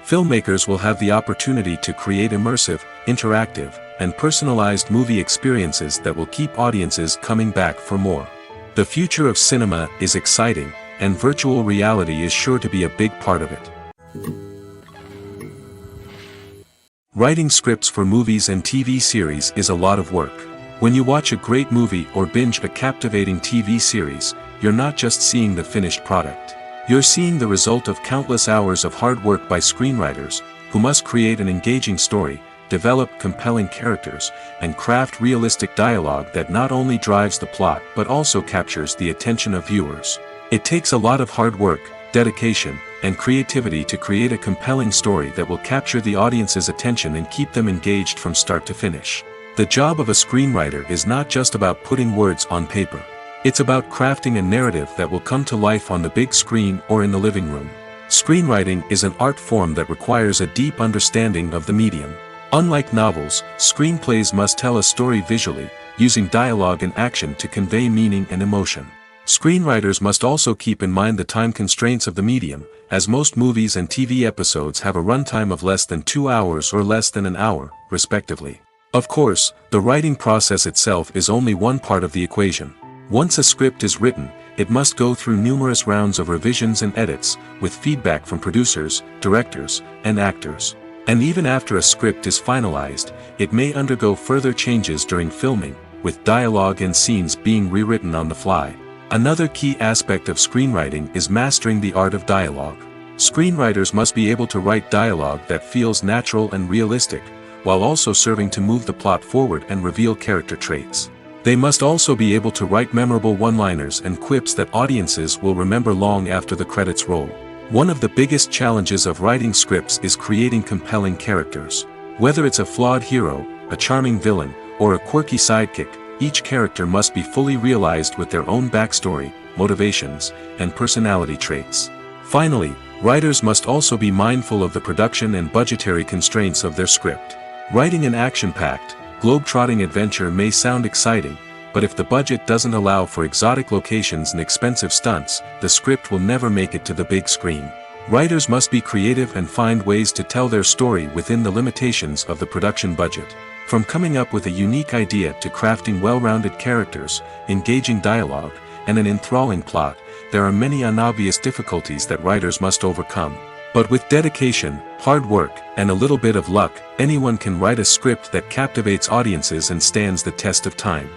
Filmmakers will have the opportunity to create immersive, interactive, and personalized movie experiences that will keep audiences coming back for more. The future of cinema is exciting, and virtual reality is sure to be a big part of it. Writing scripts for movies and TV series is a lot of work. When you watch a great movie or binge a captivating TV series, you're not just seeing the finished product. You're seeing the result of countless hours of hard work by screenwriters, who must create an engaging story, develop compelling characters, and craft realistic dialogue that not only drives the plot but also captures the attention of viewers. It takes a lot of hard work, dedication, and creativity to create a compelling story that will capture the audience's attention and keep them engaged from start to finish. The job of a screenwriter is not just about putting words on paper. It's about crafting a narrative that will come to life on the big screen or in the living room. Screenwriting is an art form that requires a deep understanding of the medium. Unlike novels, screenplays must tell a story visually, using dialogue and action to convey meaning and emotion. Screenwriters must also keep in mind the time constraints of the medium, as most movies and TV episodes have a runtime of less than 2 hours or less than an hour, respectively. Of course, the writing process itself is only one part of the equation. Once a script is written, it must go through numerous rounds of revisions and edits, with feedback from producers, directors, and actors. And even after a script is finalized, it may undergo further changes during filming, with dialogue and scenes being rewritten on the fly. Another key aspect of screenwriting is mastering the art of dialogue. Screenwriters must be able to write dialogue that feels natural and realistic, while also serving to move the plot forward and reveal character traits. They must also be able to write memorable one-liners and quips that audiences will remember long after the credits roll. One of the biggest challenges of writing scripts is creating compelling characters. Whether it's a flawed hero, a charming villain, or a quirky sidekick, each character must be fully realized with their own backstory, motivations, and personality traits. Finally, writers must also be mindful of the production and budgetary constraints of their script. Writing an action-packed, globe-trotting adventure may sound exciting, but if the budget doesn't allow for exotic locations and expensive stunts, the script will never make it to the big screen. Writers must be creative and find ways to tell their story within the limitations of the production budget. From coming up with a unique idea to crafting well-rounded characters, engaging dialogue, and an enthralling plot, there are many unobvious difficulties that writers must overcome. But with dedication, hard work, and a little bit of luck, anyone can write a script that captivates audiences and stands the test of time.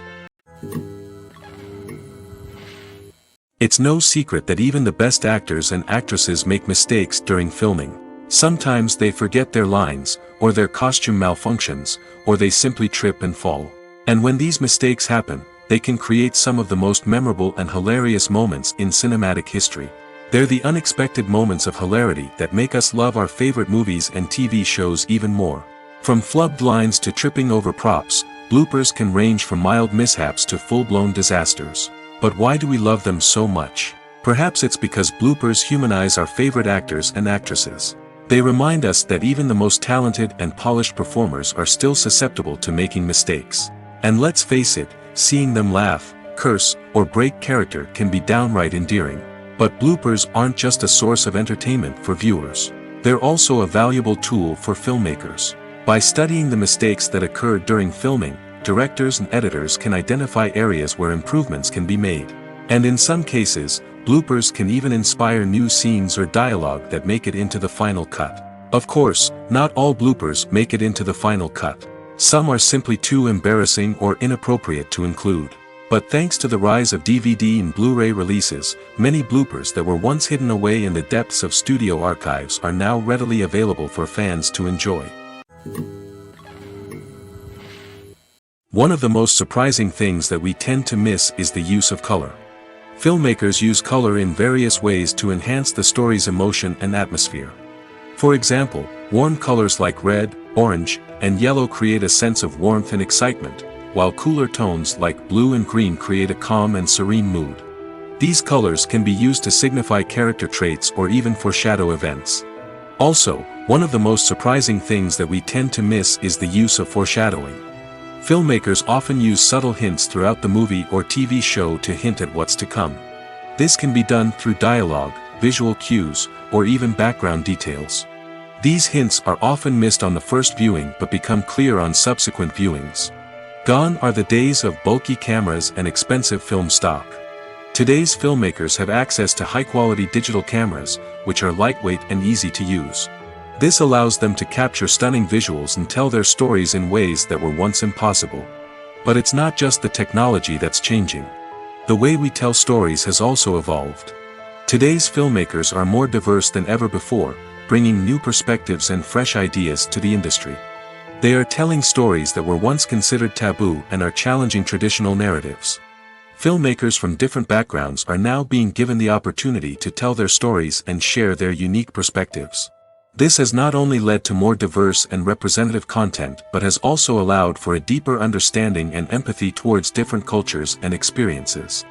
It's no secret that even the best actors and actresses make mistakes during filming. Sometimes they forget their lines, or their costume malfunctions, or they simply trip and fall. And when these mistakes happen, they can create some of the most memorable and hilarious moments in cinematic history. They're the unexpected moments of hilarity that make us love our favorite movies and TV shows even more. From flubbed lines to tripping over props, bloopers can range from mild mishaps to full-blown disasters. But why do we love them so much? Perhaps it's because bloopers humanize our favorite actors and actresses. They remind us that even the most talented and polished performers are still susceptible to making mistakes. And let's face it, seeing them laugh, curse, or break character can be downright endearing. But bloopers aren't just a source of entertainment for viewers. They're also a valuable tool for filmmakers. By studying the mistakes that occurred during filming, directors and editors can identify areas where improvements can be made. And in some cases, bloopers can even inspire new scenes or dialogue that make it into the final cut. Of course, not all bloopers make it into the final cut. Some are simply too embarrassing or inappropriate to include. But thanks to the rise of DVD and Blu-ray releases, many bloopers that were once hidden away in the depths of studio archives are now readily available for fans to enjoy. One of the most surprising things that we tend to miss is the use of color. Filmmakers use color in various ways to enhance the story's emotion and atmosphere. For example, warm colors like red, orange, and yellow create a sense of warmth and excitement, while cooler tones like blue and green create a calm and serene mood. These colors can be used to signify character traits or even foreshadow events. Also, one of the most surprising things that we tend to miss is the use of foreshadowing. Filmmakers often use subtle hints throughout the movie or TV show to hint at what's to come. This can be done through dialogue, visual cues, or even background details. These hints are often missed on the first viewing but become clear on subsequent viewings. Gone are the days of bulky cameras and expensive film stock. Today's filmmakers have access to high-quality digital cameras, which are lightweight and easy to use. This allows them to capture stunning visuals and tell their stories in ways that were once impossible. But it's not just the technology that's changing. The way we tell stories has also evolved. Today's filmmakers are more diverse than ever before, bringing new perspectives and fresh ideas to the industry. They are telling stories that were once considered taboo and are challenging traditional narratives. Filmmakers from different backgrounds are now being given the opportunity to tell their stories and share their unique perspectives. This has not only led to more diverse and representative content but has also allowed for a deeper understanding and empathy towards different cultures and experiences.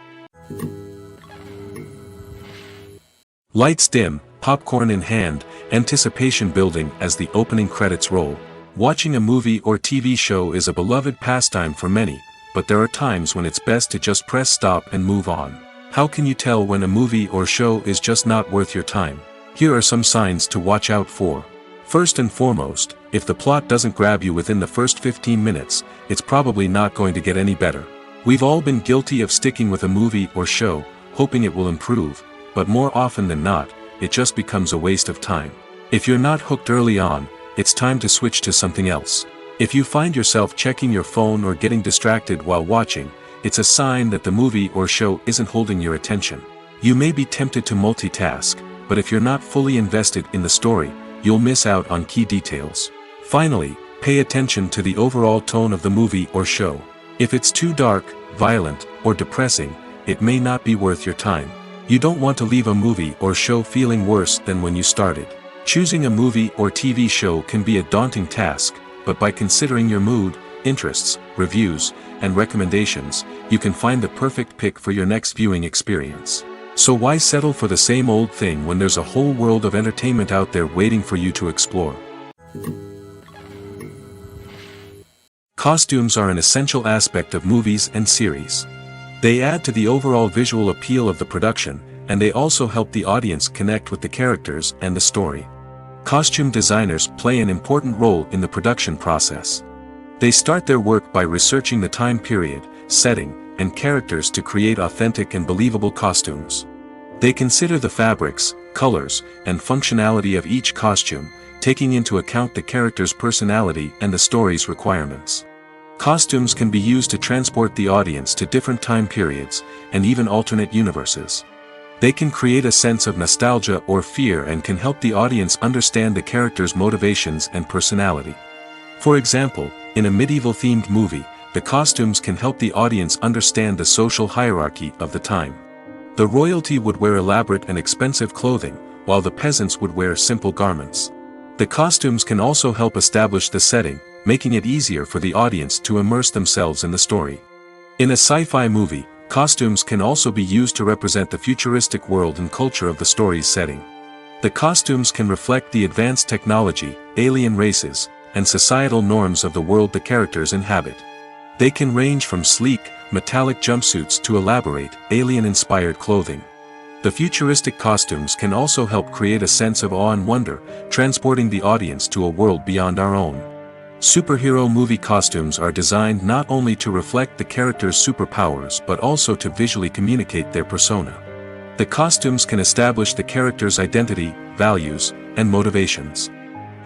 Lights dim, popcorn in hand, anticipation building as the opening credits roll. Watching a movie or TV show is a beloved pastime for many, but there are times when it's best to just press stop and move on. How can you tell when a movie or show is just not worth your time? Here are some signs to watch out for. First and foremost, if the plot doesn't grab you within the first 15 minutes, it's probably not going to get any better. We've all been guilty of sticking with a movie or show, hoping it will improve, but more often than not, it just becomes a waste of time. If you're not hooked early on, it's time to switch to something else. If you find yourself checking your phone or getting distracted while watching, it's a sign that the movie or show isn't holding your attention. You may be tempted to multitask, but if you're not fully invested in the story, you'll miss out on key details. Finally, pay attention to the overall tone of the movie or show. If it's too dark, violent, or depressing, it may not be worth your time. You don't want to leave a movie or show feeling worse than when you started. Choosing a movie or TV show can be a daunting task, but by considering your mood, interests, reviews, and recommendations, you can find the perfect pick for your next viewing experience. So why settle for the same old thing when there's a whole world of entertainment out there waiting for you to explore? Costumes are an essential aspect of movies and series. They add to the overall visual appeal of the production, and they also help the audience connect with the characters and the story. Costume designers play an important role in the production process. They start their work by researching the time period, setting, and characters to create authentic and believable costumes. They consider the fabrics, colors, and functionality of each costume, taking into account the character's personality and the story's requirements. Costumes can be used to transport the audience to different time periods, and even alternate universes. They can create a sense of nostalgia or fear and can help the audience understand the character's motivations and personality. For example, in a medieval-themed movie, the costumes can help the audience understand the social hierarchy of the time. The royalty would wear elaborate and expensive clothing, while the peasants would wear simple garments. The costumes can also help establish the setting, making it easier for the audience to immerse themselves in the story. In a sci-fi movie, costumes can also be used to represent the futuristic world and culture of the story's setting. The costumes can reflect the advanced technology, alien races, and societal norms of the world the characters inhabit. They can range from sleek, metallic jumpsuits to elaborate, alien-inspired clothing. The futuristic costumes can also help create a sense of awe and wonder, transporting the audience to a world beyond our own. Superhero movie costumes are designed not only to reflect the character's superpowers but also to visually communicate their persona. The costumes can establish the character's identity, values, and motivations.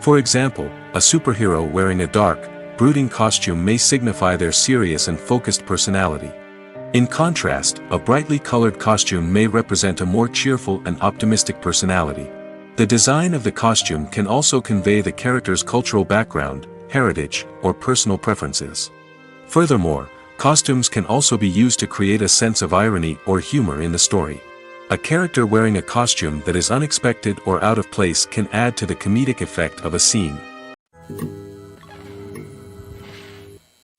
For example, a superhero wearing a dark, brooding costume may signify their serious and focused personality. In contrast, a brightly colored costume may represent a more cheerful and optimistic personality. The design of the costume can also convey the character's cultural background, heritage, or personal preferences. Furthermore, costumes can also be used to create a sense of irony or humor in the story. A character wearing a costume that is unexpected or out of place can add to the comedic effect of a scene.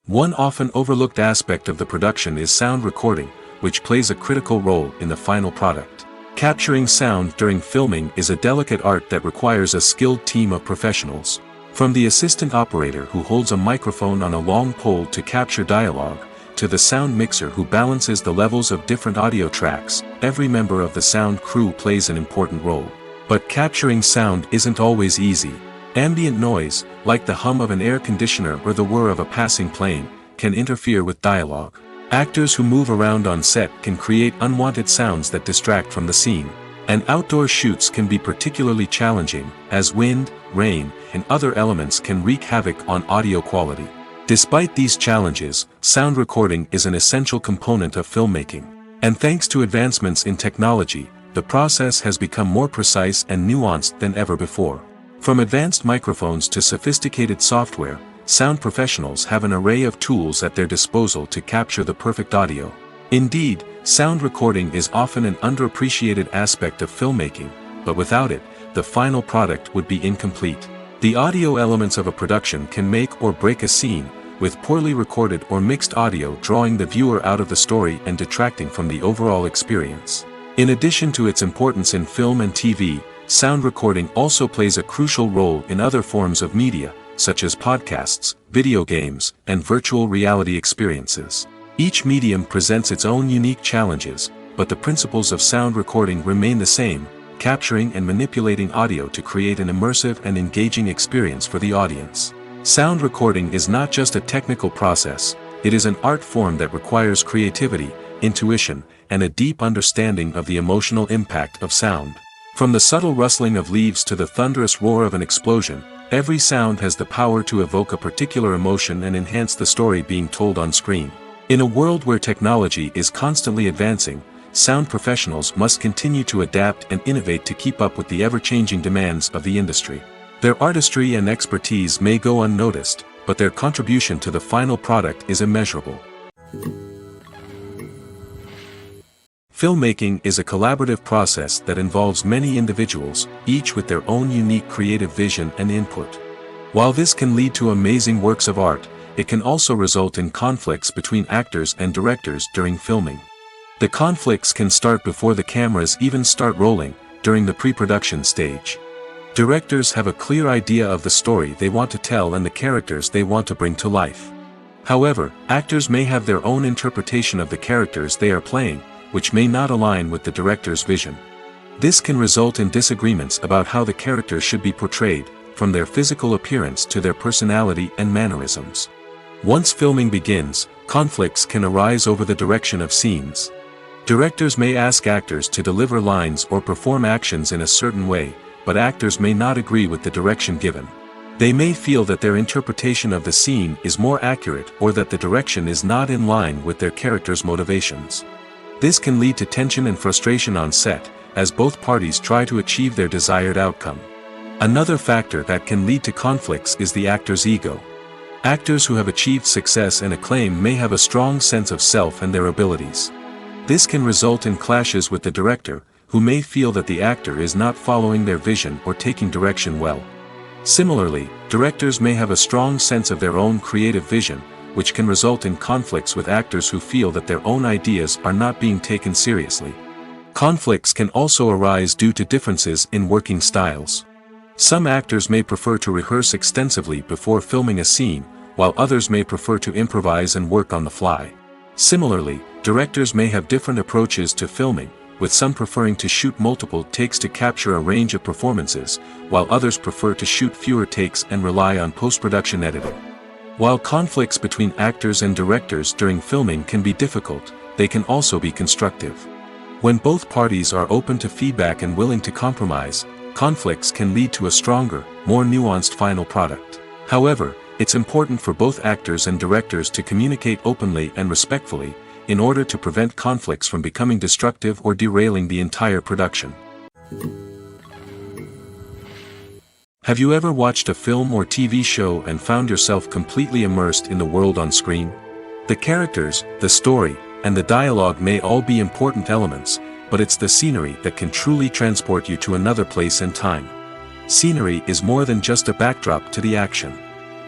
One often overlooked aspect of the production is sound recording, which plays a critical role in the final product. Capturing sound during filming is a delicate art that requires a skilled team of professionals. From the assistant operator who holds a microphone on a long pole to capture dialogue, to the sound mixer who balances the levels of different audio tracks, every member of the sound crew plays an important role. But capturing sound isn't always easy. Ambient noise, like the hum of an air conditioner or the whir of a passing plane, can interfere with dialogue. Actors who move around on set can create unwanted sounds that distract from the scene. And outdoor shoots can be particularly challenging, as wind, rain, and other elements can wreak havoc on audio quality. Despite these challenges, sound recording is an essential component of filmmaking. And thanks to advancements in technology, the process has become more precise and nuanced than ever before. From advanced microphones to sophisticated software, sound professionals have an array of tools at their disposal to capture the perfect audio. Indeed, sound recording is often an underappreciated aspect of filmmaking, but without it, the final product would be incomplete. The audio elements of a production can make or break a scene, with poorly recorded or mixed audio drawing the viewer out of the story and detracting from the overall experience. In addition to its importance in film and TV, sound recording also plays a crucial role in other forms of media, such as podcasts, video games, and virtual reality experiences. Each medium presents its own unique challenges, but the principles of sound recording remain the same, capturing and manipulating audio to create an immersive and engaging experience for the audience. Sound recording is not just a technical process, it is an art form that requires creativity, intuition, and a deep understanding of the emotional impact of sound. From the subtle rustling of leaves to the thunderous roar of an explosion, every sound has the power to evoke a particular emotion and enhance the story being told on screen. In a world where technology is constantly advancing, sound professionals must continue to adapt and innovate to keep up with the ever-changing demands of the industry. Their artistry and expertise may go unnoticed, but their contribution to the final product is immeasurable. Filmmaking is a collaborative process that involves many individuals, each with their own unique creative vision and input. While this can lead to amazing works of art, it can also result in conflicts between actors and directors during filming. The conflicts can start before the cameras even start rolling, during the pre-production stage. Directors have a clear idea of the story they want to tell and the characters they want to bring to life. However, actors may have their own interpretation of the characters they are playing, which may not align with the director's vision. This can result in disagreements about how the characters should be portrayed, from their physical appearance to their personality and mannerisms. Once filming begins, conflicts can arise over the direction of scenes. Directors may ask actors to deliver lines or perform actions in a certain way, but actors may not agree with the direction given. They may feel that their interpretation of the scene is more accurate or that the direction is not in line with their character's motivations. This can lead to tension and frustration on set, as both parties try to achieve their desired outcome. Another factor that can lead to conflicts is the actor's ego. Actors who have achieved success and acclaim may have a strong sense of self and their abilities. This can result in clashes with the director, who may feel that the actor is not following their vision or taking direction well. Similarly, directors may have a strong sense of their own creative vision, which can result in conflicts with actors who feel that their own ideas are not being taken seriously. Conflicts can also arise due to differences in working styles. Some actors may prefer to rehearse extensively before filming a scene, while others may prefer to improvise and work on the fly. Similarly, directors may have different approaches to filming, with some preferring to shoot multiple takes to capture a range of performances, while others prefer to shoot fewer takes and rely on post-production editing. While conflicts between actors and directors during filming can be difficult, they can also be constructive. When both parties are open to feedback and willing to compromise, conflicts can lead to a stronger, more nuanced final product. However, it's important for both actors and directors to communicate openly and respectfully, in order to prevent conflicts from becoming destructive or derailing the entire production. Have you ever watched a film or TV show and found yourself completely immersed in the world on screen? The characters, the story, and the dialogue may all be important elements, but it's the scenery that can truly transport you to another place and time. Scenery is more than just a backdrop to the action.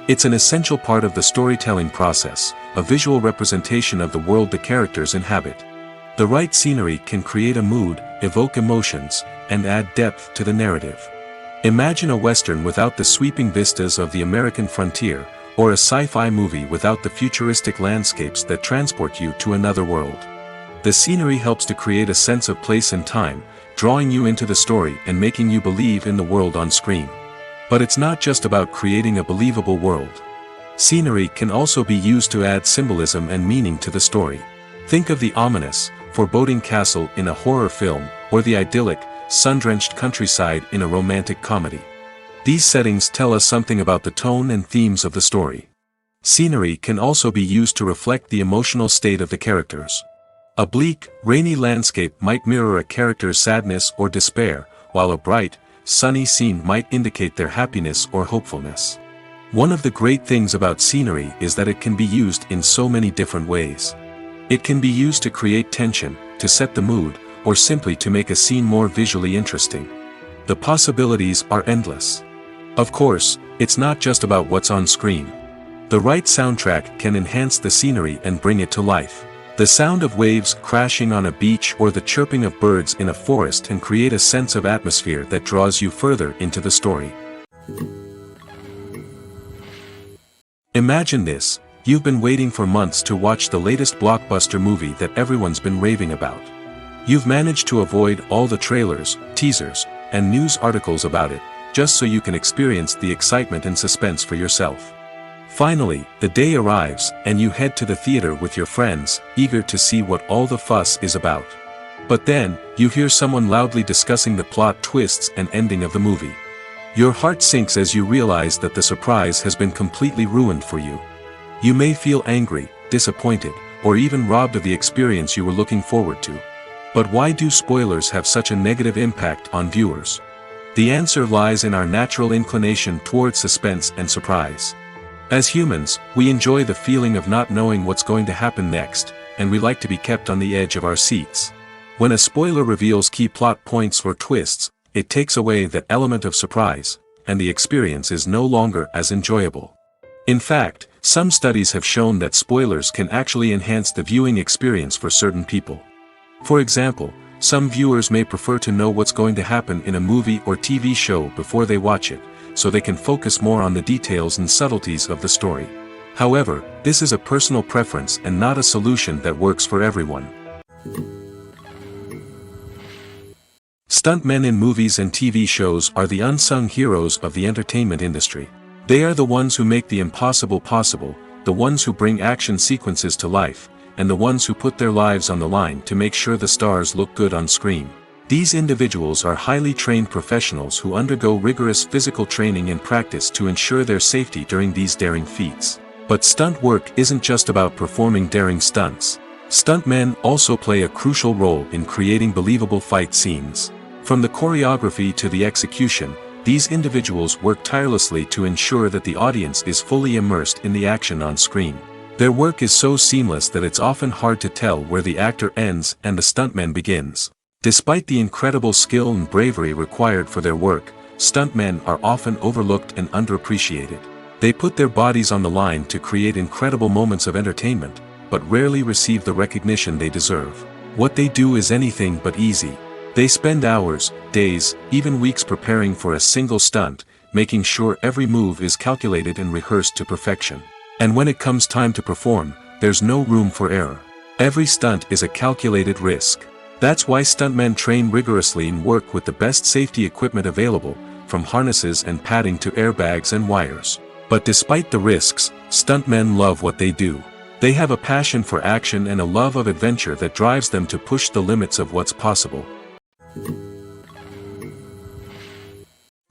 It's an essential part of the storytelling process, a visual representation of the world the characters inhabit. The right scenery can create a mood, evoke emotions, and add depth to the narrative. Imagine a Western without the sweeping vistas of the American frontier, or a sci-fi movie without the futuristic landscapes that transport you to another world. The scenery helps to create a sense of place and time, drawing you into the story and making you believe in the world on screen. But it's not just about creating a believable world. Scenery can also be used to add symbolism and meaning to the story. Think of the ominous, foreboding castle in a horror film, or the idyllic, sun-drenched countryside in a romantic comedy. These settings tell us something about the tone and themes of the story. Scenery can also be used to reflect the emotional state of the characters. A bleak, rainy landscape might mirror a character's sadness or despair, while a bright, sunny scene might indicate their happiness or hopefulness. One of the great things about scenery is that it can be used in so many different ways. It can be used to create tension, to set the mood, or simply to make a scene more visually interesting. The possibilities are endless. Of course, it's not just about what's on screen. The right soundtrack can enhance the scenery and bring it to life. The sound of waves crashing on a beach or the chirping of birds in a forest can create a sense of atmosphere that draws you further into the story. Imagine this: you've been waiting for months to watch the latest blockbuster movie that everyone's been raving about. You've managed to avoid all the trailers, teasers, and news articles about it, just so you can experience the excitement and suspense for yourself. Finally, the day arrives, and you head to the theater with your friends, eager to see what all the fuss is about. But then, you hear someone loudly discussing the plot twists and ending of the movie. Your heart sinks as you realize that the surprise has been completely ruined for you. You may feel angry, disappointed, or even robbed of the experience you were looking forward to. But why do spoilers have such a negative impact on viewers? The answer lies in our natural inclination toward suspense and surprise. As humans, we enjoy the feeling of not knowing what's going to happen next, and we like to be kept on the edge of our seats. When a spoiler reveals key plot points or twists, it takes away that element of surprise, and the experience is no longer as enjoyable. In fact, some studies have shown that spoilers can actually enhance the viewing experience for certain people. For example, some viewers may prefer to know what's going to happen in a movie or TV show before they watch it, so they can focus more on the details and subtleties of the story. However, this is a personal preference and not a solution that works for everyone. Stuntmen in movies and TV shows are the unsung heroes of the entertainment industry. They are the ones who make the impossible possible, the ones who bring action sequences to life, and the ones who put their lives on the line to make sure the stars look good on screen. These individuals are highly trained professionals who undergo rigorous physical training and practice to ensure their safety during these daring feats. But stunt work isn't just about performing daring stunts. Stuntmen also play a crucial role in creating believable fight scenes. From the choreography to the execution, these individuals work tirelessly to ensure that the audience is fully immersed in the action on screen. Their work is so seamless that it's often hard to tell where the actor ends and the stuntman begins. Despite the incredible skill and bravery required for their work, stuntmen are often overlooked and underappreciated. They put their bodies on the line to create incredible moments of entertainment, but rarely receive the recognition they deserve. What they do is anything but easy. They spend hours, days, even weeks preparing for a single stunt, making sure every move is calculated and rehearsed to perfection. And when it comes time to perform, there's no room for error. Every stunt is a calculated risk. That's why stuntmen train rigorously and work with the best safety equipment available, from harnesses and padding to airbags and wires. But despite the risks, stuntmen love what they do. They have a passion for action and a love of adventure that drives them to push the limits of what's possible.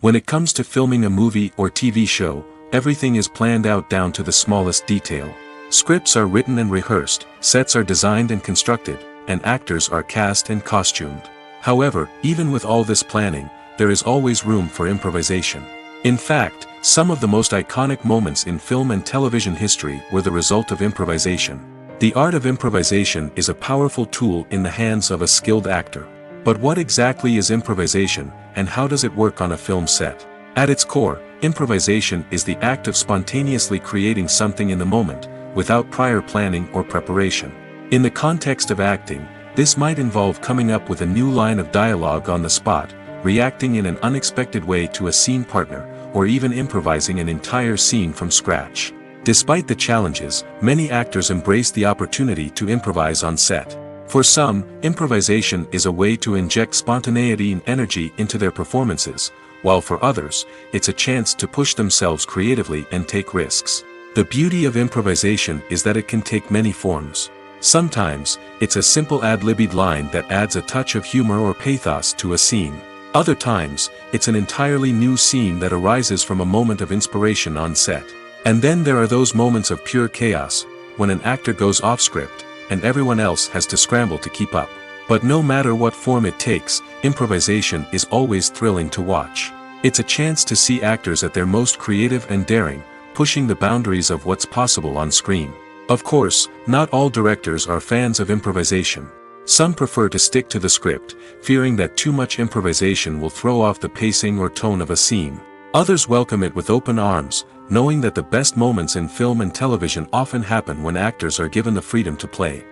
When it comes to filming a movie or TV show, everything is planned out down to the smallest detail. Scripts are written and rehearsed, sets are designed and constructed, and actors are cast and costumed. However, even with all this planning, there is always room for improvisation. In fact, some of the most iconic moments in film and television history were the result of improvisation. The art of improvisation is a powerful tool in the hands of a skilled actor. But what exactly is improvisation, and how does it work on a film set? At its core, improvisation is the act of spontaneously creating something in the moment, without prior planning or preparation. In the context of acting, this might involve coming up with a new line of dialogue on the spot, reacting in an unexpected way to a scene partner, or even improvising an entire scene from scratch. Despite the challenges, many actors embrace the opportunity to improvise on set. For some, improvisation is a way to inject spontaneity and energy into their performances, while for others, it's a chance to push themselves creatively and take risks. The beauty of improvisation is that it can take many forms. Sometimes, it's a simple ad-libbed line that adds a touch of humor or pathos to a scene. Other times, it's an entirely new scene that arises from a moment of inspiration on set. And then there are those moments of pure chaos, when an actor goes off script, and everyone else has to scramble to keep up. But no matter what form it takes, improvisation is always thrilling to watch. It's a chance to see actors at their most creative and daring, pushing the boundaries of what's possible on screen. Of course, not all directors are fans of improvisation. Some prefer to stick to the script, fearing that too much improvisation will throw off the pacing or tone of a scene. Others welcome it with open arms, knowing that the best moments in film and television often happen when actors are given the freedom to play.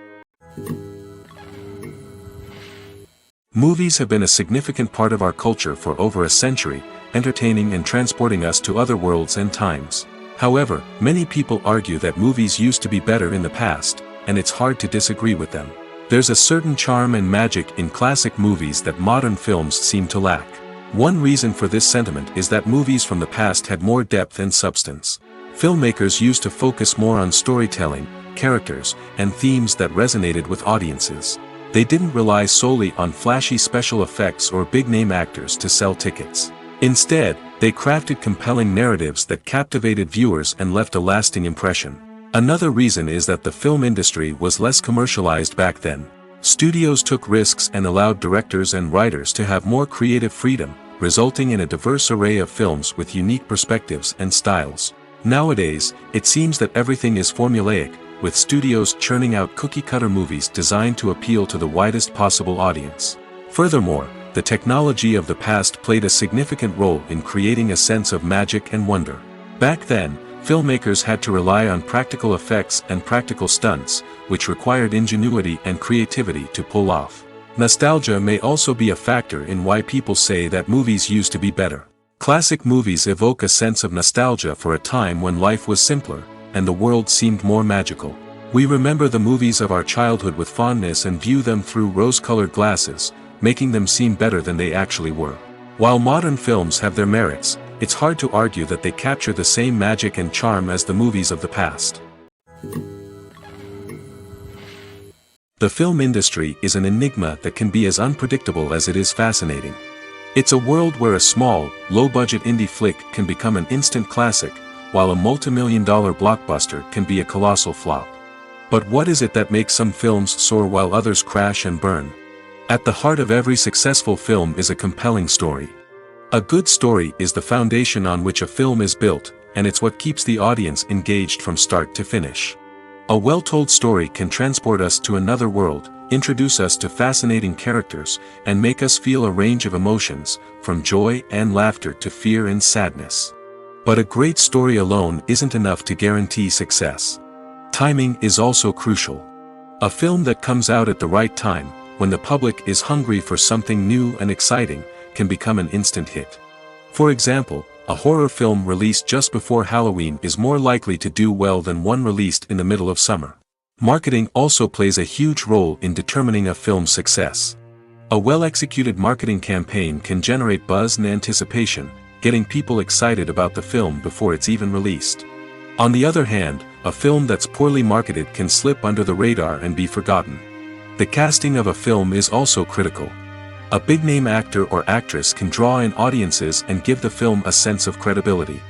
Movies have been a significant part of our culture for over a century, entertaining and transporting us to other worlds and times. However, many people argue that movies used to be better in the past, and it's hard to disagree with them. There's a certain charm and magic in classic movies that modern films seem to lack. One reason for this sentiment is that movies from the past had more depth and substance. Filmmakers used to focus more on storytelling, characters, and themes that resonated with audiences. They didn't rely solely on flashy special effects or big-name actors to sell tickets. Instead, they crafted compelling narratives that captivated viewers and left a lasting impression. Another reason is that the film industry was less commercialized back then. Studios took risks and allowed directors and writers to have more creative freedom, resulting in a diverse array of films with unique perspectives and styles. Nowadays, it seems that everything is formulaic, with studios churning out cookie-cutter movies designed to appeal to the widest possible audience. Furthermore, the technology of the past played a significant role in creating a sense of magic and wonder. Back then, filmmakers had to rely on practical effects and practical stunts, which required ingenuity and creativity to pull off. Nostalgia may also be a factor in why people say that movies used to be better. Classic movies evoke a sense of nostalgia for a time when life was simpler, and the world seemed more magical. We remember the movies of our childhood with fondness and view them through rose-colored glasses, making them seem better than they actually were. While modern films have their merits, it's hard to argue that they capture the same magic and charm as the movies of the past. The film industry is an enigma that can be as unpredictable as it is fascinating. It's a world where a small, low-budget indie flick can become an instant classic, while a multi-million-dollar blockbuster can be a colossal flop. But what is it that makes some films soar while others crash and burn? At the heart of every successful film is a compelling story. A good story is the foundation on which a film is built, and it's what keeps the audience engaged from start to finish. A well-told story can transport us to another world, introduce us to fascinating characters, and make us feel a range of emotions, from joy and laughter to fear and sadness. But a great story alone isn't enough to guarantee success. Timing is also crucial. A film that comes out at the right time, when the public is hungry for something new and exciting, can become an instant hit. For example, a horror film released just before Halloween is more likely to do well than one released in the middle of summer. Marketing also plays a huge role in determining a film's success. A well-executed marketing campaign can generate buzz and anticipation, getting people excited about the film before it's even released. On the other hand, a film that's poorly marketed can slip under the radar and be forgotten. The casting of a film is also critical. A big-name actor or actress can draw in audiences and give the film a sense of credibility.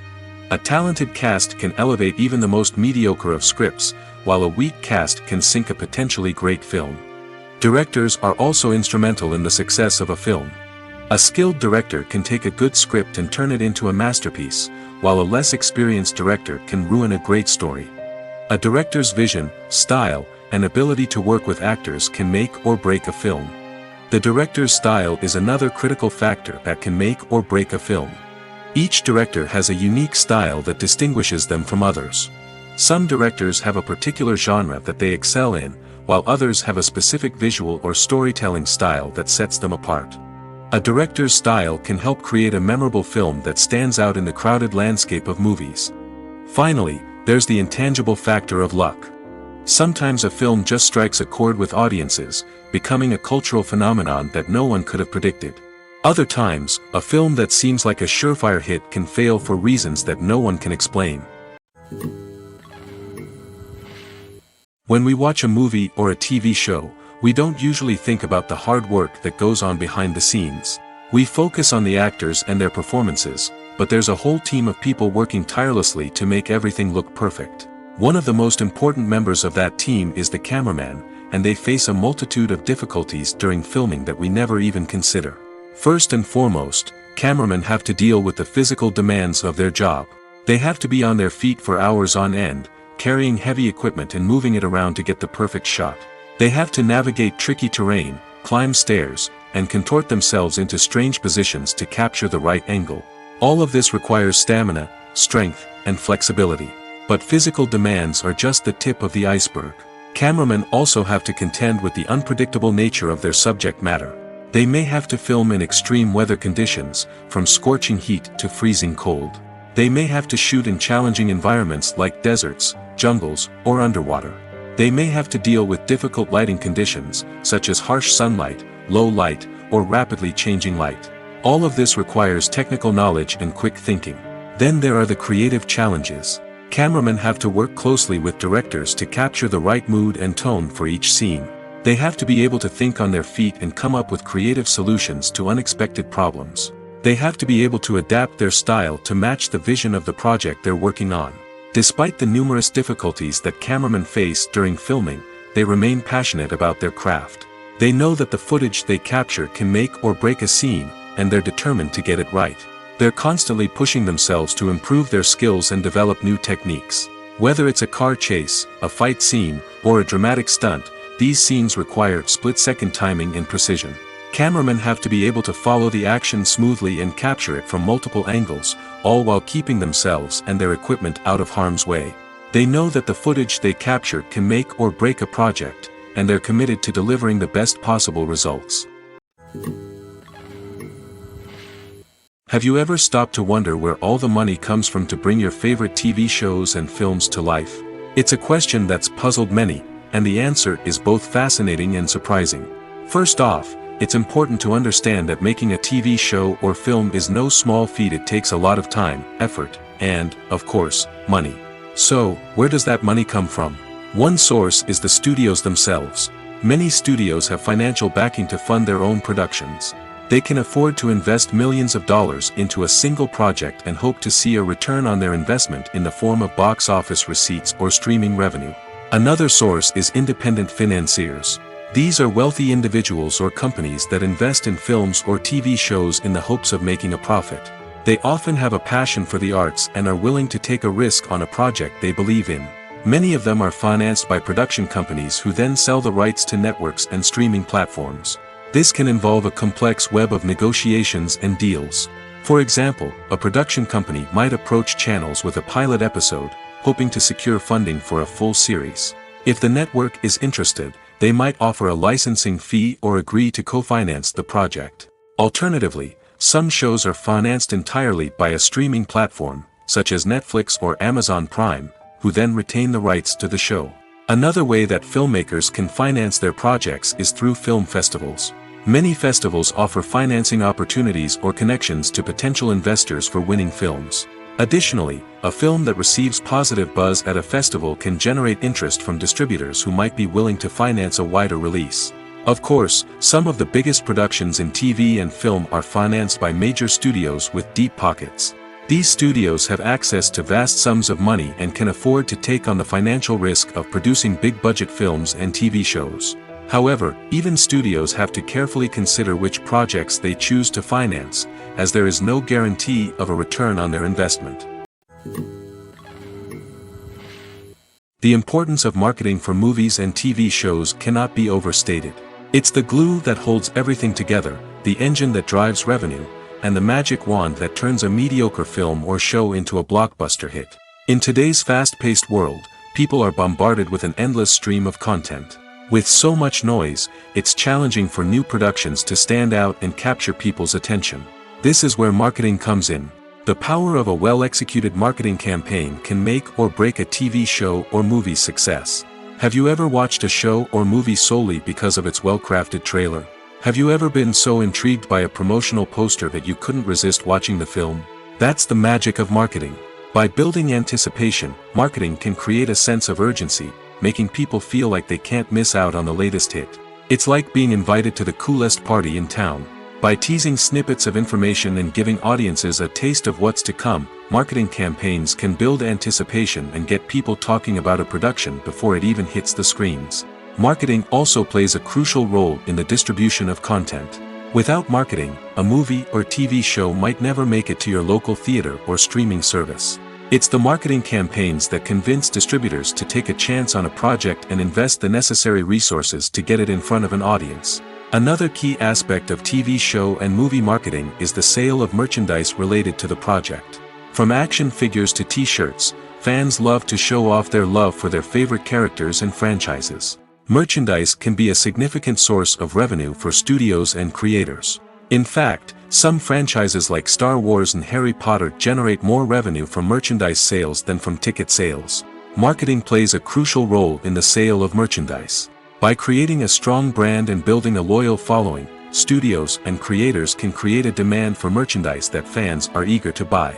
A talented cast can elevate even the most mediocre of scripts, while a weak cast can sink a potentially great film. Directors are also instrumental in the success of a film. A skilled director can take a good script and turn it into a masterpiece, while a less experienced director can ruin a great story. A director's vision, style, and ability to work with actors can make or break a film. The director's style is another critical factor that can make or break a film. Each director has a unique style that distinguishes them from others. Some directors have a particular genre that they excel in, while others have a specific visual or storytelling style that sets them apart. A director's style can help create a memorable film that stands out in the crowded landscape of movies. Finally, there's the intangible factor of luck. Sometimes a film just strikes a chord with audiences, becoming a cultural phenomenon that no one could have predicted. Other times, a film that seems like a surefire hit can fail for reasons that no one can explain. When we watch a movie or a TV show, we don't usually think about the hard work that goes on behind the scenes. We focus on the actors and their performances, but there's a whole team of people working tirelessly to make everything look perfect. One of the most important members of that team is the cameraman, and they face a multitude of difficulties during filming that we never even consider. First and foremost, cameramen have to deal with the physical demands of their job. They have to be on their feet for hours on end, carrying heavy equipment and moving it around to get the perfect shot. They have to navigate tricky terrain, climb stairs, and contort themselves into strange positions to capture the right angle. All of this requires stamina, strength, and flexibility. But physical demands are just the tip of the iceberg. Cameramen also have to contend with the unpredictable nature of their subject matter. They may have to film in extreme weather conditions, from scorching heat to freezing cold. They may have to shoot in challenging environments like deserts, jungles, or underwater. They may have to deal with difficult lighting conditions, such as harsh sunlight, low light, or rapidly changing light. All of this requires technical knowledge and quick thinking. Then there are the creative challenges. Cameramen have to work closely with directors to capture the right mood and tone for each scene. They have to be able to think on their feet and come up with creative solutions to unexpected problems. They have to be able to adapt their style to match the vision of the project they're working on. Despite the numerous difficulties that cameramen face during filming, they remain passionate about their craft. They know that the footage they capture can make or break a scene, and they're determined to get it right. They're constantly pushing themselves to improve their skills and develop new techniques. Whether it's a car chase, a fight scene, or a dramatic stunt, these scenes require split-second timing and precision. Cameramen have to be able to follow the action smoothly and capture it from multiple angles, all while keeping themselves and their equipment out of harm's way. They know that the footage they capture can make or break a project, and they're committed to delivering the best possible results. Have you ever stopped to wonder where all the money comes from to bring your favorite TV shows and films to life? It's a question that's puzzled many, and the answer is both fascinating and surprising. First off, it's important to understand that making a TV show or film is no small feat. It takes a lot of time, effort, and, of course, money. So, where does that money come from? One source is the studios themselves. Many studios have financial backing to fund their own productions. They can afford to invest millions of dollars into a single project and hope to see a return on their investment in the form of box office receipts or streaming revenue. Another source is independent financiers. These are wealthy individuals or companies that invest in films or TV shows in the hopes of making a profit. They often have a passion for the arts and are willing to take a risk on a project they believe in. Many of them are financed by production companies who then sell the rights to networks and streaming platforms. This can involve a complex web of negotiations and deals. For example, a production company might approach channels with a pilot episode, hoping to secure funding for a full series. If the network is interested, they might offer a licensing fee or agree to co-finance the project. Alternatively, some shows are financed entirely by a streaming platform, such as Netflix or Amazon Prime, who then retain the rights to the show. Another way that filmmakers can finance their projects is through film festivals. Many festivals offer financing opportunities or connections to potential investors for winning films. Additionally, a film that receives positive buzz at a festival can generate interest from distributors who might be willing to finance a wider release. Of course, some of the biggest productions in TV and film are financed by major studios with deep pockets. These studios have access to vast sums of money and can afford to take on the financial risk of producing big-budget films and TV shows. However, even studios have to carefully consider which projects they choose to finance, as there is no guarantee of a return on their investment. The importance of marketing for movies and TV shows cannot be overstated. It's the glue that holds everything together, the engine that drives revenue, and the magic wand that turns a mediocre film or show into a blockbuster hit. In today's fast-paced world, people are bombarded with an endless stream of content. With so much noise, it's challenging for new productions to stand out and capture people's attention. This is where marketing comes in. The power of a well-executed marketing campaign can make or break a TV show or movie's success. Have you ever watched a show or movie solely because of its well-crafted trailer? Have you ever been so intrigued by a promotional poster that you couldn't resist watching the film? That's the magic of marketing. By building anticipation, marketing can create a sense of urgency, making people feel like they can't miss out on the latest hit. It's like being invited to the coolest party in town. By teasing snippets of information and giving audiences a taste of what's to come, marketing campaigns can build anticipation and get people talking about a production before it even hits the screens. Marketing also plays a crucial role in the distribution of content. Without marketing, a movie or TV show might never make it to your local theater or streaming service. It's the marketing campaigns that convince distributors to take a chance on a project and invest the necessary resources to get it in front of an audience. Another key aspect of TV show and movie marketing is the sale of merchandise related to the project. From action figures to t-shirts, fans love to show off their love for their favorite characters and franchises. Merchandise can be a significant source of revenue for studios and creators. In fact, some franchises like Star Wars and Harry Potter generate more revenue from merchandise sales than from ticket sales. Marketing plays a crucial role in the sale of merchandise. By creating a strong brand and building a loyal following, studios and creators can create a demand for merchandise that fans are eager to buy.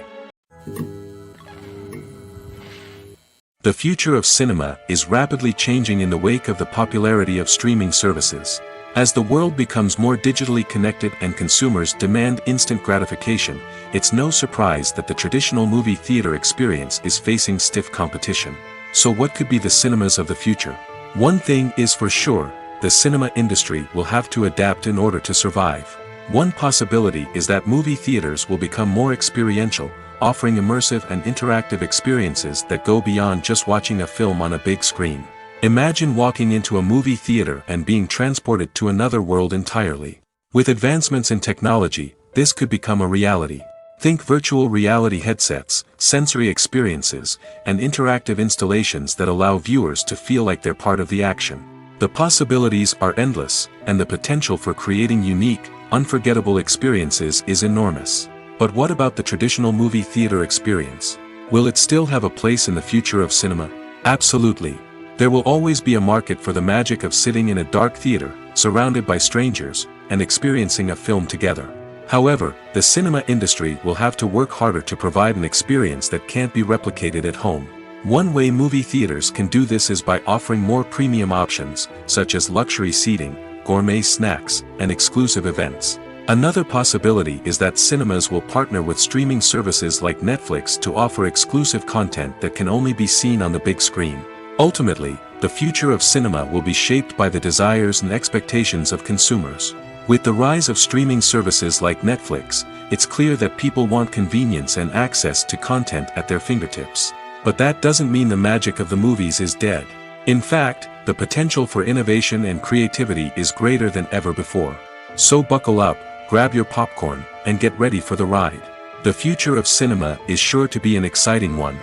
The future of cinema is rapidly changing in the wake of the popularity of streaming services. As the world becomes more digitally connected and consumers demand instant gratification, it's no surprise that the traditional movie theater experience is facing stiff competition. So what could be the cinemas of the future? One thing is for sure, the cinema industry will have to adapt in order to survive. One possibility is that movie theaters will become more experiential, offering immersive and interactive experiences that go beyond just watching a film on a big screen. Imagine walking into a movie theater and being transported to another world entirely. With advancements in technology, this could become a reality. Think virtual reality headsets, sensory experiences, and interactive installations that allow viewers to feel like they're part of the action. The possibilities are endless, and the potential for creating unique, unforgettable experiences is enormous. But what about the traditional movie theater experience? Will it still have a place in the future of cinema? Absolutely. There will always be a market for the magic of sitting in a dark theater, surrounded by strangers, and experiencing a film together. However, the cinema industry will have to work harder to provide an experience that can't be replicated at home. One way movie theaters can do this is by offering more premium options, such as luxury seating, gourmet snacks, and exclusive events. Another possibility is that cinemas will partner with streaming services like Netflix to offer exclusive content that can only be seen on the big screen. Ultimately, the future of cinema will be shaped by the desires and expectations of consumers. With the rise of streaming services like Netflix, it's clear that people want convenience and access to content at their fingertips. But that doesn't mean the magic of the movies is dead. In fact, the potential for innovation and creativity is greater than ever before. So buckle up, grab your popcorn, and get ready for the ride. The future of cinema is sure to be an exciting one.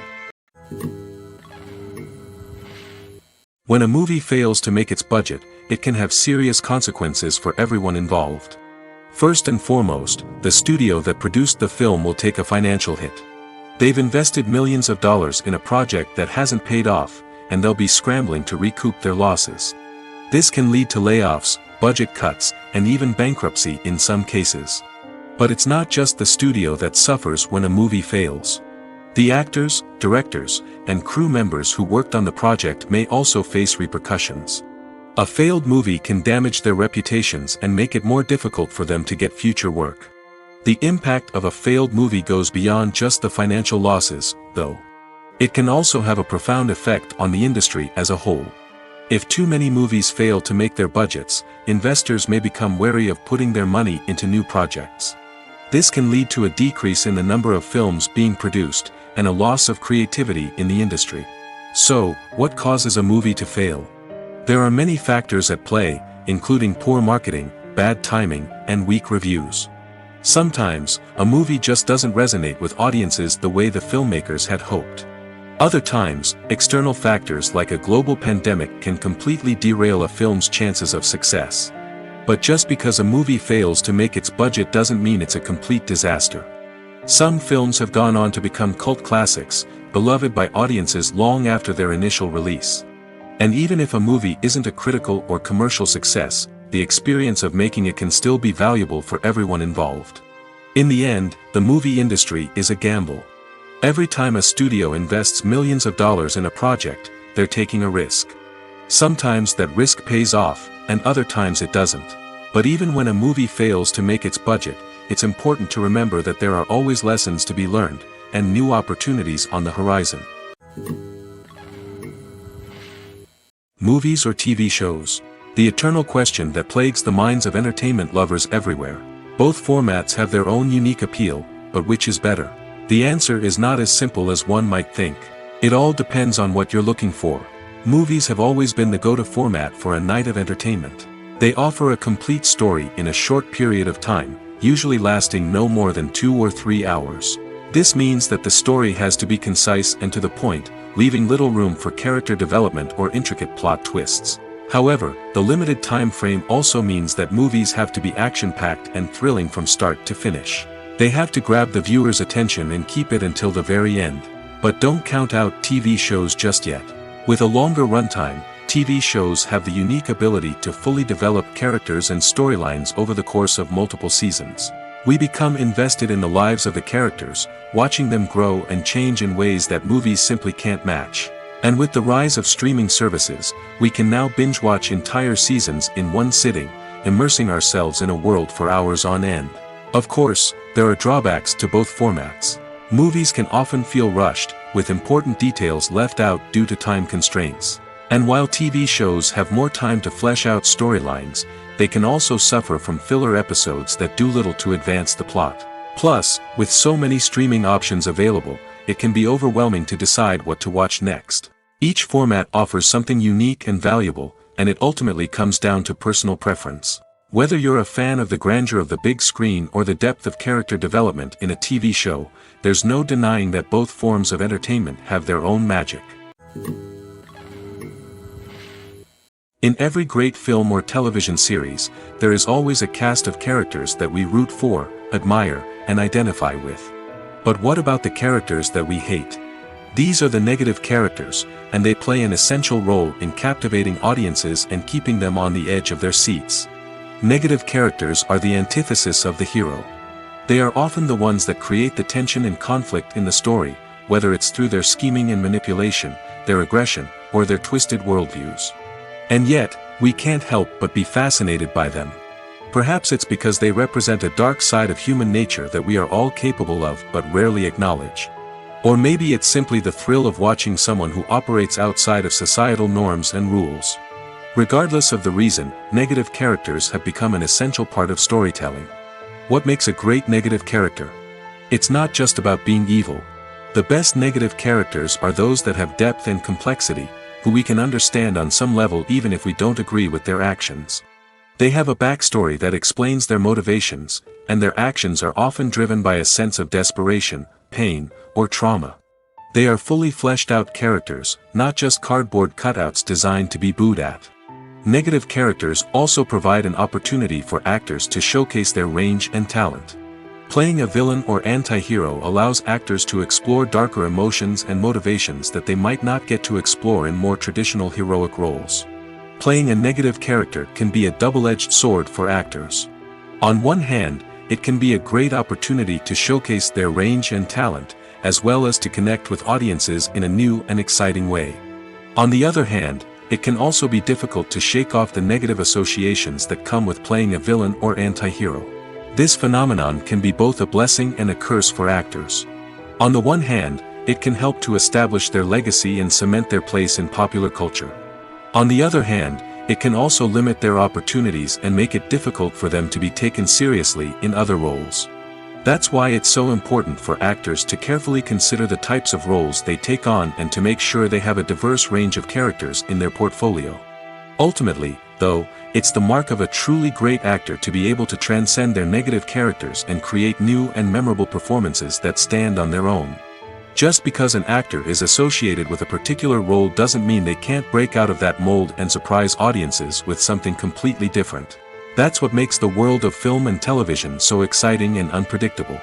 When a movie fails to make its budget, it can have serious consequences for everyone involved. First and foremost, the studio that produced the film will take a financial hit. They've invested millions of dollars in a project that hasn't paid off, and they'll be scrambling to recoup their losses. This can lead to layoffs, budget cuts, and even bankruptcy in some cases. But it's not just the studio that suffers when a movie fails. The actors, directors, and crew members who worked on the project may also face repercussions. A failed movie can damage their reputations and make it more difficult for them to get future work. The impact of a failed movie goes beyond just the financial losses, though. It can also have a profound effect on the industry as a whole. If too many movies fail to make their budgets, investors may become wary of putting their money into new projects. This can lead to a decrease in the number of films being produced, and a loss of creativity in the industry. So, what causes a movie to fail? There are many factors at play, including poor marketing, bad timing, and weak reviews. Sometimes, a movie just doesn't resonate with audiences the way the filmmakers had hoped. Other times, external factors like a global pandemic can completely derail a film's chances of success. But just because a movie fails to make its budget doesn't mean it's a complete disaster. Some films have gone on to become cult classics, beloved by audiences long after their initial release. And even if a movie isn't a critical or commercial success, the experience of making it can still be valuable for everyone involved. In the end, the movie industry is a gamble. Every time a studio invests millions of dollars in a project, they're taking a risk. Sometimes that risk pays off, and other times it doesn't. But even when a movie fails to make its budget, it's important to remember that there are always lessons to be learned, and new opportunities on the horizon. Movies or TV shows? The eternal question that plagues the minds of entertainment lovers everywhere. Both formats have their own unique appeal, but which is better? The answer is not as simple as one might think. It all depends on what you're looking for. Movies have always been the go-to format for a night of entertainment. They offer a complete story in a short period of time, usually lasting no more than 2 or 3 hours. This means that the story has to be concise and to the point, leaving little room for character development or intricate plot twists. However, the limited time frame also means that movies have to be action-packed and thrilling from start to finish. They have to grab the viewer's attention and keep it until the very end. But don't count out TV shows just yet. With a longer runtime, TV shows have the unique ability to fully develop characters and storylines over the course of multiple seasons. We become invested in the lives of the characters, watching them grow and change in ways that movies simply can't match. And with the rise of streaming services, we can now binge-watch entire seasons in one sitting, immersing ourselves in a world for hours on end. Of course, there are drawbacks to both formats. Movies can often feel rushed, with important details left out due to time constraints. And while TV shows have more time to flesh out storylines, they can also suffer from filler episodes that do little to advance the plot. Plus, with so many streaming options available, it can be overwhelming to decide what to watch next. Each format offers something unique and valuable, and it ultimately comes down to personal preference. Whether you're a fan of the grandeur of the big screen or the depth of character development in a TV show, there's no denying that both forms of entertainment have their own magic. In every great film or television series, there is always a cast of characters that we root for, admire, and identify with. But what about the characters that we hate? These are the negative characters, and they play an essential role in captivating audiences and keeping them on the edge of their seats. Negative characters are the antithesis of the hero. They are often the ones that create the tension and conflict in the story, whether it's through their scheming and manipulation, their aggression, or their twisted worldviews. And yet, we can't help but be fascinated by them. Perhaps it's because they represent a dark side of human nature that we are all capable of but rarely acknowledge. Or maybe it's simply the thrill of watching someone who operates outside of societal norms and rules. Regardless of the reason, negative characters have become an essential part of storytelling. What makes a great negative character? It's not just about being evil. The best negative characters are those that have depth and complexity, who we can understand on some level even if we don't agree with their actions. They have a backstory that explains their motivations, and their actions are often driven by a sense of desperation, pain, or trauma. They are fully fleshed out characters, not just cardboard cutouts designed to be booed at. Negative characters also provide an opportunity for actors to showcase their range and talent. Playing a villain or anti-hero allows actors to explore darker emotions and motivations that they might not get to explore in more traditional heroic roles. Playing a negative character can be a double-edged sword for actors. On one hand, it can be a great opportunity to showcase their range and talent, as well as to connect with audiences in a new and exciting way. On the other hand, it can also be difficult to shake off the negative associations that come with playing a villain or anti-hero. This phenomenon can be both a blessing and a curse for actors. On the one hand, it can help to establish their legacy and cement their place in popular culture. On the other hand, it can also limit their opportunities and make it difficult for them to be taken seriously in other roles. That's why it's so important for actors to carefully consider the types of roles they take on and to make sure they have a diverse range of characters in their portfolio. Ultimately, though, it's the mark of a truly great actor to be able to transcend their negative characters and create new and memorable performances that stand on their own. Just because an actor is associated with a particular role doesn't mean they can't break out of that mold and surprise audiences with something completely different. That's what makes the world of film and television so exciting and unpredictable.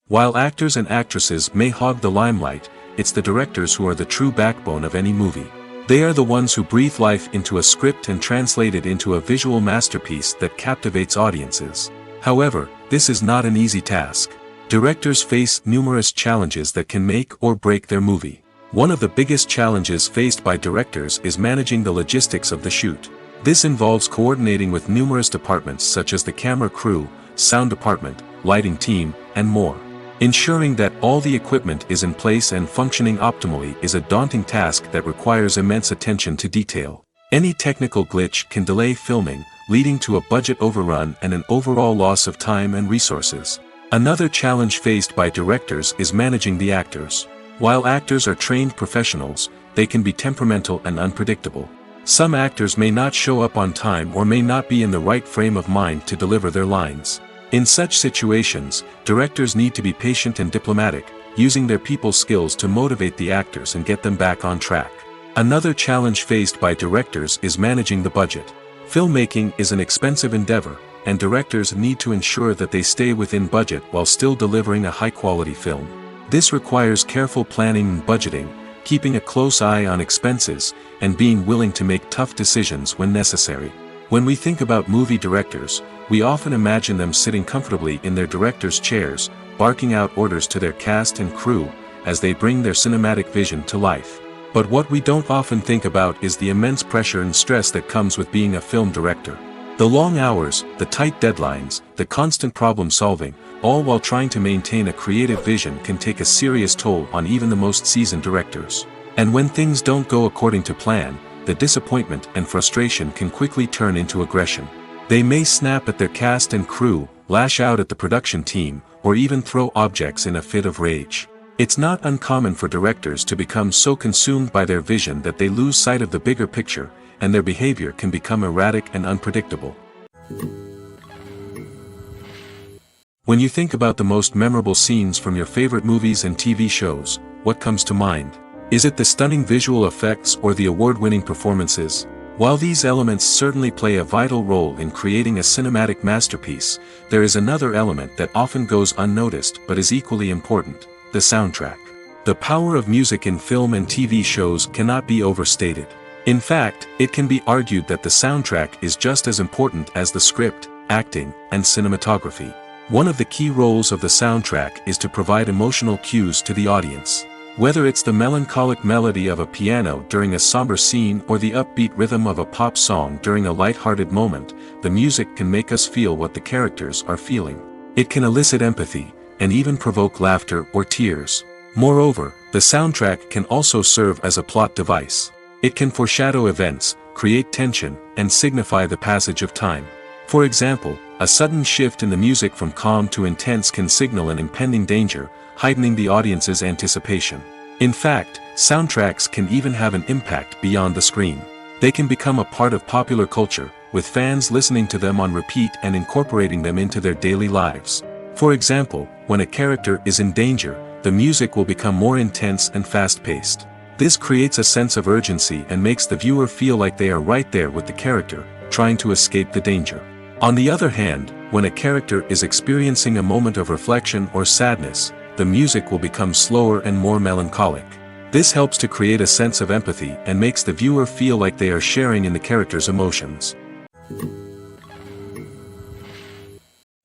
While actors and actresses may hog the limelight, it's the directors who are the true backbone of any movie. They are the ones who breathe life into a script and translate it into a visual masterpiece that captivates audiences. However, this is not an easy task. Directors face numerous challenges that can make or break their movie. One of the biggest challenges faced by directors is managing the logistics of the shoot. This involves coordinating with numerous departments such as the camera crew, sound department, lighting team, and more. Ensuring that all the equipment is in place and functioning optimally is a daunting task that requires immense attention to detail. Any technical glitch can delay filming, leading to a budget overrun and an overall loss of time and resources. Another challenge faced by directors is managing the actors. While actors are trained professionals, they can be temperamental and unpredictable. Some actors may not show up on time or may not be in the right frame of mind to deliver their lines. In such situations, directors need to be patient and diplomatic, using their people skills to motivate the actors and get them back on track. Another challenge faced by directors is managing the budget. Filmmaking is an expensive endeavor, and directors need to ensure that they stay within budget while still delivering a high-quality film. This requires careful planning and budgeting, keeping a close eye on expenses, and being willing to make tough decisions when necessary. When we think about movie directors, we often imagine them sitting comfortably in their director's chairs, barking out orders to their cast and crew, as they bring their cinematic vision to life. But what we don't often think about is the immense pressure and stress that comes with being a film director. The long hours, the tight deadlines, the constant problem solving, all while trying to maintain a creative vision can take a serious toll on even the most seasoned directors. And when things don't go according to plan, the disappointment and frustration can quickly turn into aggression. They may snap at their cast and crew, lash out at the production team, or even throw objects in a fit of rage. It's not uncommon for directors to become so consumed by their vision that they lose sight of the bigger picture, and their behavior can become erratic and unpredictable. When you think about the most memorable scenes from your favorite movies and TV shows, what comes to mind? Is it the stunning visual effects or the award-winning performances? While these elements certainly play a vital role in creating a cinematic masterpiece, there is another element that often goes unnoticed but is equally important: the soundtrack. The power of music in film and TV shows cannot be overstated. In fact, it can be argued that the soundtrack is just as important as the script, acting, and cinematography. One of the key roles of the soundtrack is to provide emotional cues to the audience. Whether it's the melancholic melody of a piano during a somber scene or the upbeat rhythm of a pop song during a light-hearted moment, the music can make us feel what the characters are feeling. It can elicit empathy, and even provoke laughter or tears. Moreover, the soundtrack can also serve as a plot device. It can foreshadow events, create tension, and signify the passage of time. For example, a sudden shift in the music from calm to intense can signal an impending danger, heightening the audience's anticipation. In fact, soundtracks can even have an impact beyond the screen. They can become a part of popular culture, with fans listening to them on repeat and incorporating them into their daily lives. For example, when a character is in danger, the music will become more intense and fast-paced. This creates a sense of urgency and makes the viewer feel like they are right there with the character, trying to escape the danger. On the other hand, when a character is experiencing a moment of reflection or sadness, the music will become slower and more melancholic. This helps to create a sense of empathy and makes the viewer feel like they are sharing in the character's emotions.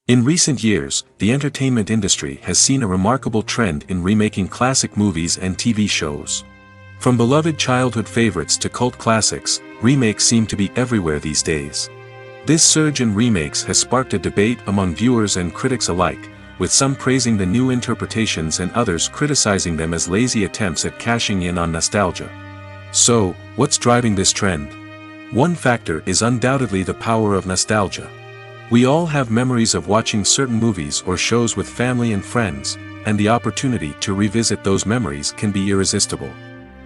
In recent years, the entertainment industry has seen a remarkable trend in remaking classic movies and TV shows. From beloved childhood favorites to cult classics, remakes seem to be everywhere these days. This surge in remakes has sparked a debate among viewers and critics alike, with some praising the new interpretations and others criticizing them as lazy attempts at cashing in on nostalgia. So, what's driving this trend? One factor is undoubtedly the power of nostalgia. We all have memories of watching certain movies or shows with family and friends, and the opportunity to revisit those memories can be irresistible.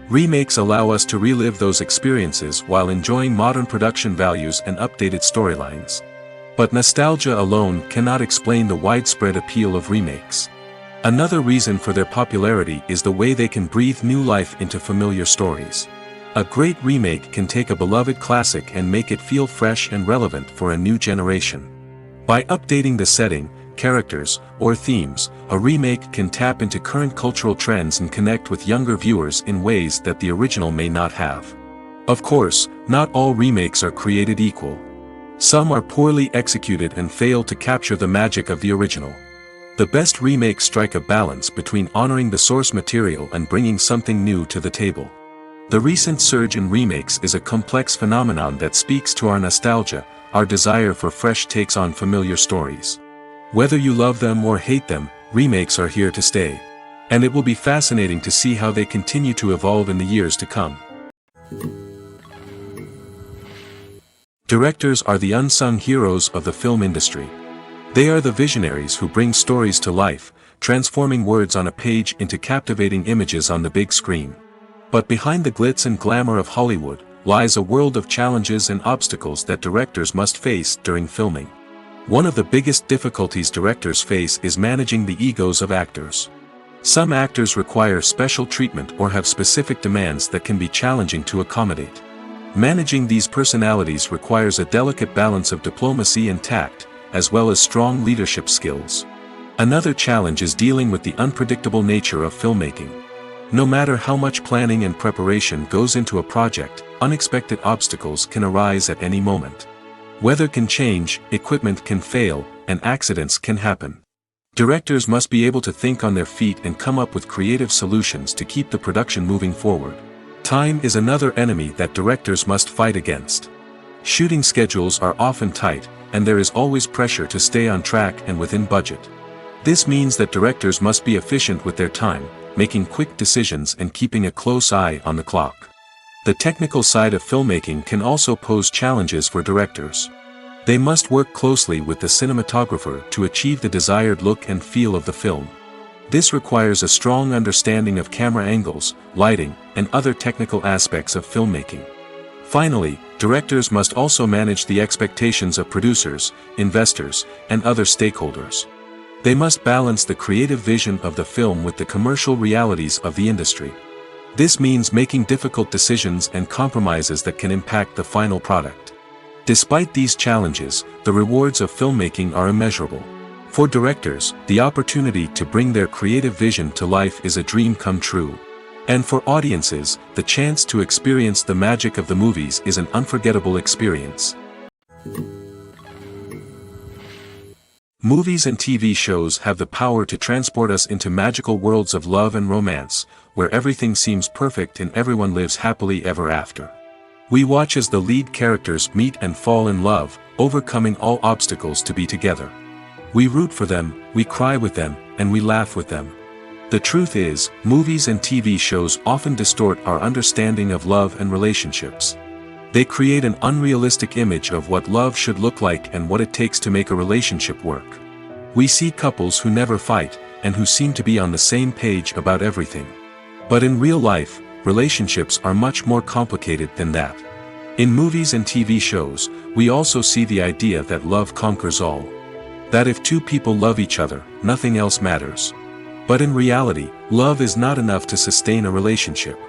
Remakes allow us to relive those experiences while enjoying modern production values and updated storylines. But nostalgia alone cannot explain the widespread appeal of remakes. Another reason for their popularity is the way they can breathe new life into familiar stories. A great remake can take a beloved classic and make it feel fresh and relevant for a new generation. By updating the setting, characters, or themes, a remake can tap into current cultural trends and connect with younger viewers in ways that the original may not have. Of course, not all remakes are created equal. Some are poorly executed and fail to capture the magic of the original. The best remakes strike a balance between honoring the source material and bringing something new to the table. The recent surge in remakes is a complex phenomenon that speaks to our nostalgia, our desire for fresh takes on familiar stories. Whether you love them or hate them, remakes are here to stay. And it will be fascinating to see how they continue to evolve in the years to come. Directors are the unsung heroes of the film industry. They are the visionaries who bring stories to life, transforming words on a page into captivating images on the big screen. But behind the glitz and glamour of Hollywood, lies a world of challenges and obstacles that directors must face during filming. One of the biggest difficulties directors face is managing the egos of actors. Some actors require special treatment or have specific demands that can be challenging to accommodate. Managing these personalities requires a delicate balance of diplomacy and tact, as well as strong leadership skills. Another challenge is dealing with the unpredictable nature of filmmaking. No matter how much planning and preparation goes into a project, unexpected obstacles can arise at any moment. Weather can change, equipment can fail, and accidents can happen. Directors must be able to think on their feet and come up with creative solutions to keep the production moving forward. Time is another enemy that directors must fight against. Shooting schedules are often tight, and there is always pressure to stay on track and within budget. This means that directors must be efficient with their time, making quick decisions and keeping a close eye on the clock. The technical side of filmmaking can also pose challenges for directors. They must work closely with the cinematographer to achieve the desired look and feel of the film. This requires a strong understanding of camera angles, lighting, and other technical aspects of filmmaking. Finally, directors must also manage the expectations of producers, investors, and other stakeholders. They must balance the creative vision of the film with the commercial realities of the industry. This means making difficult decisions and compromises that can impact the final product. Despite these challenges, the rewards of filmmaking are immeasurable. For directors, the opportunity to bring their creative vision to life is a dream come true. And for audiences, the chance to experience the magic of the movies is an unforgettable experience. Movies and TV shows have the power to transport us into magical worlds of love and romance, where everything seems perfect and everyone lives happily ever after. We watch as the lead characters meet and fall in love, overcoming all obstacles to be together. We root for them, we cry with them, and we laugh with them. The truth is, movies and TV shows often distort our understanding of love and relationships. They create an unrealistic image of what love should look like and what it takes to make a relationship work. We see couples who never fight, and who seem to be on the same page about everything. But in real life, relationships are much more complicated than that. In movies and TV shows, we also see the idea that love conquers all. That if two people love each other, nothing else matters. But in reality, love is not enough to sustain a relationship.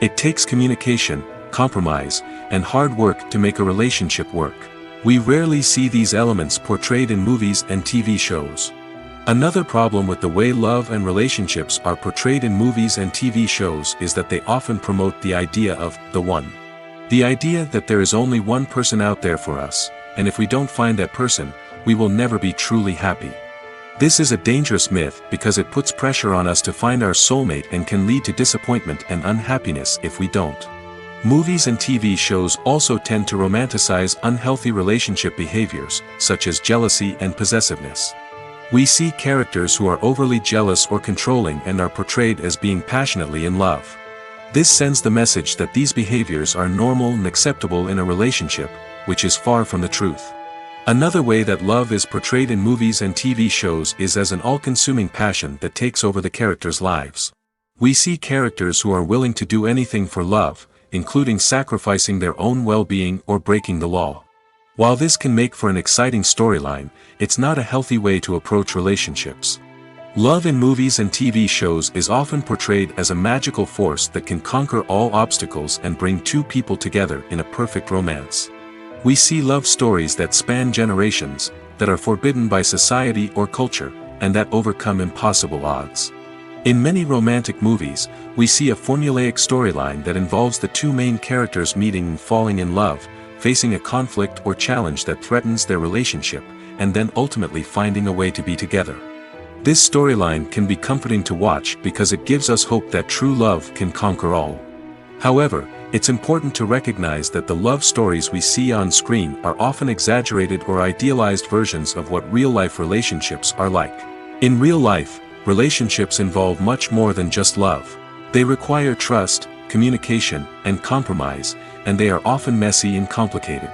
It takes communication, compromise, and hard work to make a relationship work. We rarely see these elements portrayed in movies and TV shows. Another problem with the way love and relationships are portrayed in movies and TV shows is that they often promote the idea of the one. The idea that there is only one person out there for us, and if we don't find that person, we will never be truly happy. This is a dangerous myth because it puts pressure on us to find our soulmate and can lead to disappointment and unhappiness if we don't. Movies and TV shows also tend to romanticize unhealthy relationship behaviors, such as jealousy and possessiveness. We see characters who are overly jealous or controlling and are portrayed as being passionately in love. This sends the message that these behaviors are normal and acceptable in a relationship, which is far from the truth. Another way that love is portrayed in movies and TV shows is as an all-consuming passion that takes over the characters' lives. We see characters who are willing to do anything for love, including sacrificing their own well-being or breaking the law. While this can make for an exciting storyline, it's not a healthy way to approach relationships. Love in movies and TV shows is often portrayed as a magical force that can conquer all obstacles and bring two people together in a perfect romance. We see love stories that span generations, that are forbidden by society or culture, and that overcome impossible odds. In many romantic movies, we see a formulaic storyline that involves the two main characters meeting and falling in love, facing a conflict or challenge that threatens their relationship, and then ultimately finding a way to be together. This storyline can be comforting to watch because it gives us hope that true love can conquer all. However, it's important to recognize that the love stories we see on screen are often exaggerated or idealized versions of what real-life relationships are like. In real life, relationships involve much more than just love. They require trust, communication, and compromise, and they are often messy and complicated.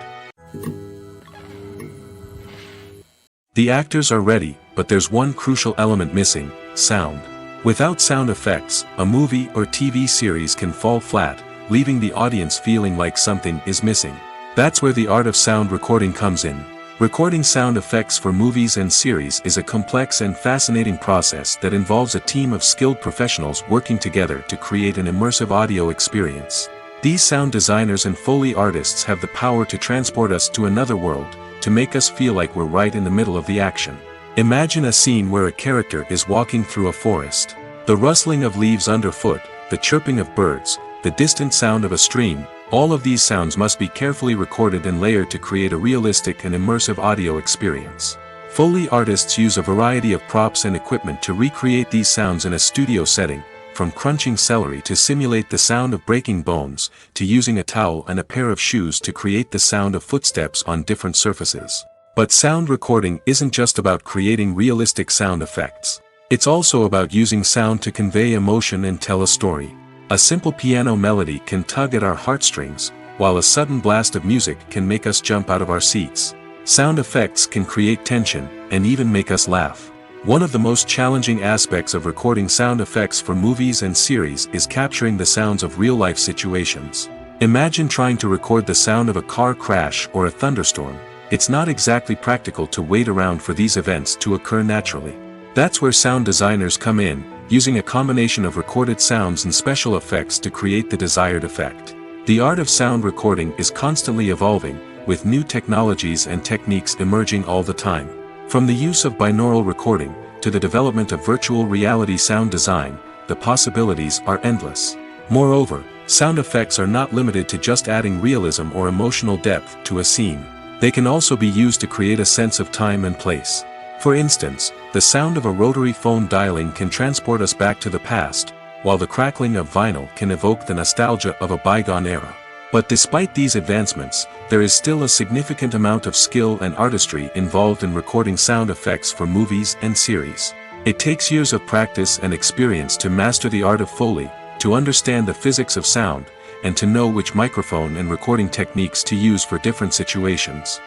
The actors are ready, but there's one crucial element missing: sound. Without sound effects, a movie or TV series can fall flat, leaving the audience feeling like something is missing. That's where the art of sound recording comes in. Recording sound effects for movies and series is a complex and fascinating process that involves a team of skilled professionals working together to create an immersive audio experience. These sound designers and Foley artists have the power to transport us to another world, to make us feel like we're right in the middle of the action. Imagine a scene where a character is walking through a forest. The rustling of leaves underfoot, the chirping of birds, the distant sound of a stream, all of these sounds must be carefully recorded and layered to create a realistic and immersive audio experience. Foley artists use a variety of props and equipment to recreate these sounds in a studio setting, from crunching celery to simulate the sound of breaking bones, to using a towel and a pair of shoes to create the sound of footsteps on different surfaces. But sound recording isn't just about creating realistic sound effects. It's also about using sound to convey emotion and tell a story. A simple piano melody can tug at our heartstrings, while a sudden blast of music can make us jump out of our seats. Sound effects can create tension, and even make us laugh. One of the most challenging aspects of recording sound effects for movies and series is capturing the sounds of real-life situations. Imagine trying to record the sound of a car crash or a thunderstorm. It's not exactly practical to wait around for these events to occur naturally. That's where sound designers come in, using a combination of recorded sounds and special effects to create the desired effect. The art of sound recording is constantly evolving, with new technologies and techniques emerging all the time. From the use of binaural recording, to the development of virtual reality sound design, the possibilities are endless. Moreover, sound effects are not limited to just adding realism or emotional depth to a scene. They can also be used to create a sense of time and place. For instance, the sound of a rotary phone dialing can transport us back to the past, while the crackling of vinyl can evoke the nostalgia of a bygone era. But despite these advancements, there is still a significant amount of skill and artistry involved in recording sound effects for movies and series. It takes years of practice and experience to master the art of Foley, to understand the physics of sound, and to know which microphone and recording techniques to use for different situations.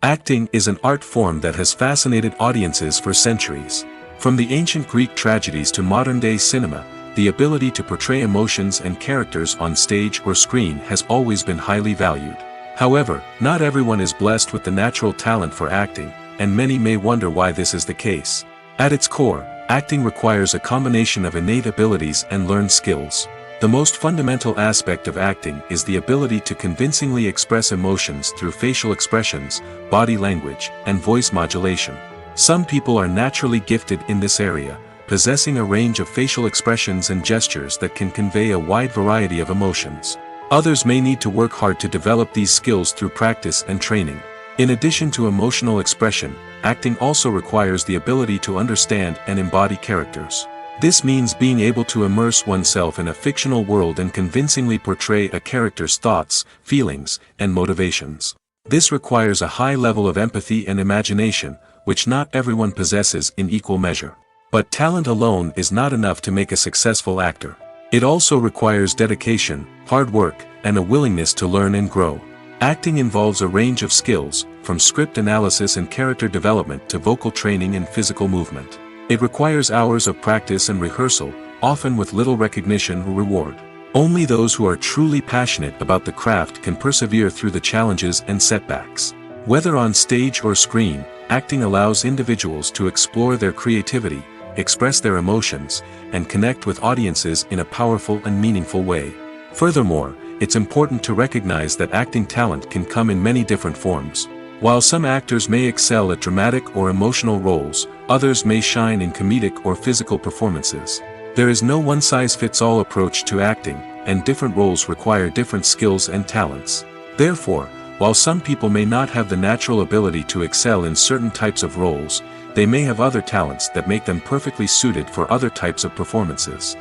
Acting is an art form that has fascinated audiences for centuries. From the ancient Greek tragedies to modern-day cinema, the ability to portray emotions and characters on stage or screen has always been highly valued. However, not everyone is blessed with the natural talent for acting, and many may wonder why this is the case. At its core, acting requires a combination of innate abilities and learned skills. The most fundamental aspect of acting is the ability to convincingly express emotions through facial expressions, body language, and voice modulation. Some people are naturally gifted in this area, possessing a range of facial expressions and gestures that can convey a wide variety of emotions. Others may need to work hard to develop these skills through practice and training. In addition to emotional expression, acting also requires the ability to understand and embody characters. This means being able to immerse oneself in a fictional world and convincingly portray a character's thoughts, feelings, and motivations. This requires a high level of empathy and imagination, which not everyone possesses in equal measure. But talent alone is not enough to make a successful actor. It also requires dedication, hard work, and a willingness to learn and grow. Acting involves a range of skills, from script analysis and character development to vocal training and physical movement. It requires hours of practice and rehearsal, often with little recognition or reward. Only those who are truly passionate about the craft can persevere through the challenges and setbacks. Whether on stage or screen, acting allows individuals to explore their creativity, express their emotions, and connect with audiences in a powerful and meaningful way. Furthermore, it's important to recognize that acting talent can come in many different forms. While some actors may excel at dramatic or emotional roles, others may shine in comedic or physical performances. There is no one-size-fits-all approach to acting, and different roles require different skills and talents. Therefore, while some people may not have the natural ability to excel in certain types of roles, they may have other talents that make them perfectly suited for other types of performances.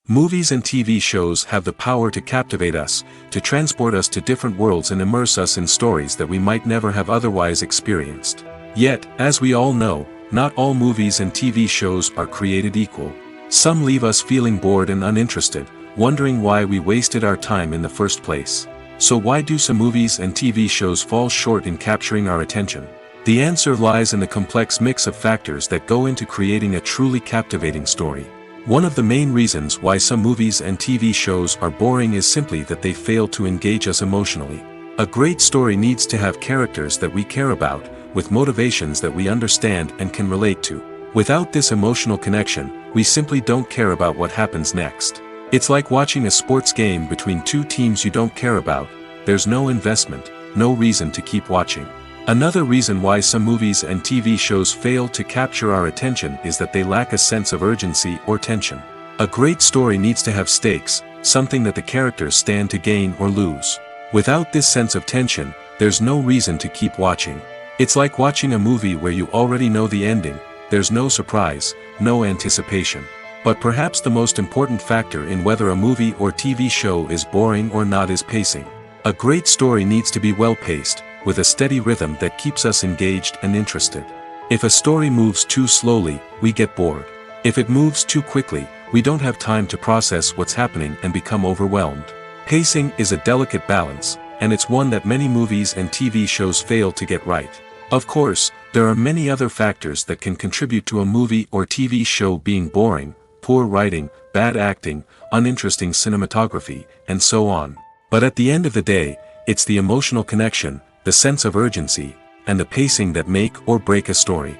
Movies and TV shows have the power to captivate us, to transport us to different worlds and immerse us in stories that we might never have otherwise experienced. Yet, as we all know, not all movies and TV shows are created equal. Some leave us feeling bored and uninterested, wondering why we wasted our time in the first place. So why do some movies and TV shows fall short in capturing our attention? The answer lies in the complex mix of factors that go into creating a truly captivating story. One of the main reasons why some movies and TV shows are boring is simply that they fail to engage us emotionally. A great story needs to have characters that we care about, with motivations that we understand and can relate to. Without this emotional connection, we simply don't care about what happens next. It's like watching a sports game between two teams you don't care about. There's no investment, no reason to keep watching. Another reason why some movies and TV shows fail to capture our attention is that they lack a sense of urgency or tension. A great story needs to have stakes, something that the characters stand to gain or lose. Without this sense of tension, there's no reason to keep watching. It's like watching a movie where you already know the ending, there's no surprise, no anticipation. But perhaps the most important factor in whether a movie or TV show is boring or not is pacing. A great story needs to be well-paced, with a steady rhythm that keeps us engaged and interested. If a story moves too slowly, we get bored. If it moves too quickly, we don't have time to process what's happening and become overwhelmed. Pacing is a delicate balance, and it's one that many movies and TV shows fail to get right. Of course, there are many other factors that can contribute to a movie or TV show being boring: poor writing, bad acting, uninteresting cinematography, and so on. But at the end of the day, it's the emotional connection, the sense of urgency, and the pacing that make or break a story.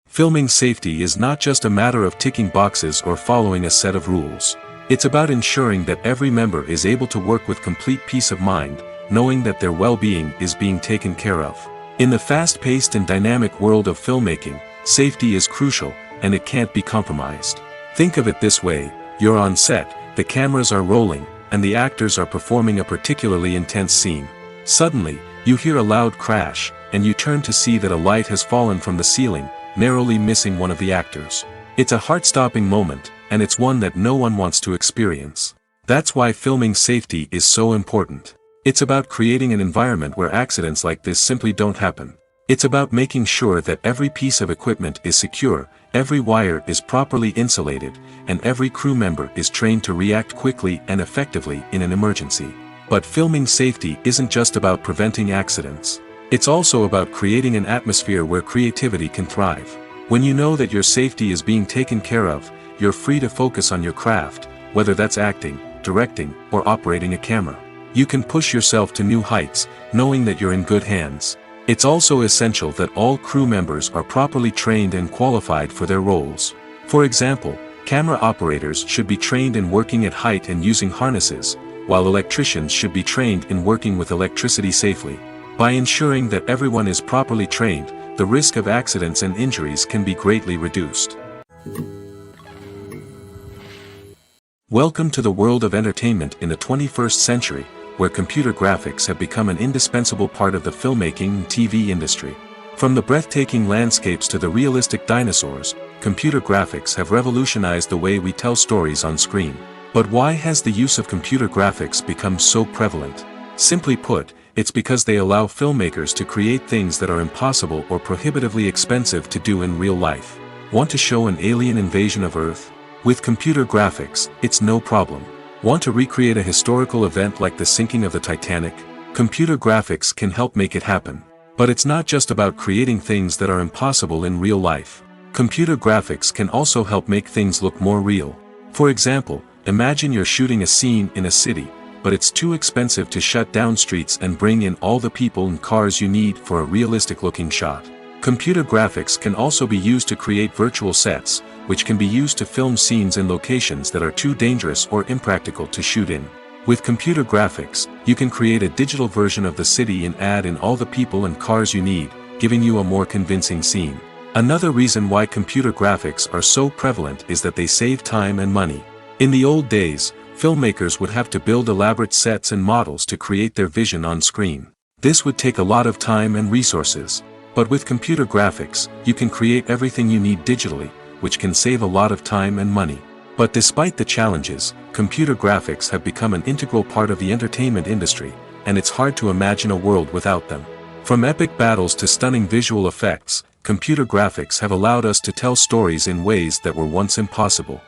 Filming safety is not just a matter of ticking boxes or following a set of rules. It's about ensuring that every member is able to work with complete peace of mind, knowing that their well-being is being taken care of. In the fast-paced and dynamic world of filmmaking, safety is crucial, and it can't be compromised. Think of it this way: you're on set, the cameras are rolling, and the actors are performing a particularly intense scene. Suddenly, you hear a loud crash, and you turn to see that a light has fallen from the ceiling, narrowly missing one of the actors. It's a heart-stopping moment, and it's one that no one wants to experience. That's why filming safety is so important. It's about creating an environment where accidents like this simply don't happen. It's about making sure that every piece of equipment is secure, every wire is properly insulated, and every crew member is trained to react quickly and effectively in an emergency. But filming safety isn't just about preventing accidents. It's also about creating an atmosphere where creativity can thrive. When you know that your safety is being taken care of, you're free to focus on your craft, whether that's acting, directing, or operating a camera. You can push yourself to new heights, knowing that you're in good hands. It's also essential that all crew members are properly trained and qualified for their roles. For example, camera operators should be trained in working at height and using harnesses, while electricians should be trained in working with electricity safely. By ensuring that everyone is properly trained, the risk of accidents and injuries can be greatly reduced. Welcome to the world of entertainment in the 21st century, where computer graphics have become an indispensable part of the filmmaking and TV industry. From the breathtaking landscapes to the realistic dinosaurs, computer graphics have revolutionized the way we tell stories on screen. But why has the use of computer graphics become so prevalent? Simply put, it's because they allow filmmakers to create things that are impossible or prohibitively expensive to do in real life. Want to show an alien invasion of Earth? With computer graphics, it's no problem. Want to recreate a historical event like the sinking of the Titanic? Computer graphics can help make it happen. But it's not just about creating things that are impossible in real life. Computer graphics can also help make things look more real. For example, imagine you're shooting a scene in a city, but it's too expensive to shut down streets and bring in all the people and cars you need for a realistic-looking shot. Computer graphics can also be used to create virtual sets, which can be used to film scenes in locations that are too dangerous or impractical to shoot in. With computer graphics, you can create a digital version of the city and add in all the people and cars you need, giving you a more convincing scene. Another reason why computer graphics are so prevalent is that they save time and money. In the old days, filmmakers would have to build elaborate sets and models to create their vision on screen. This would take a lot of time and resources. But with computer graphics, you can create everything you need digitally, which can save a lot of time and money. But despite the challenges, computer graphics have become an integral part of the entertainment industry, and it's hard to imagine a world without them. From epic battles to stunning visual effects, computer graphics have allowed us to tell stories in ways that were once impossible.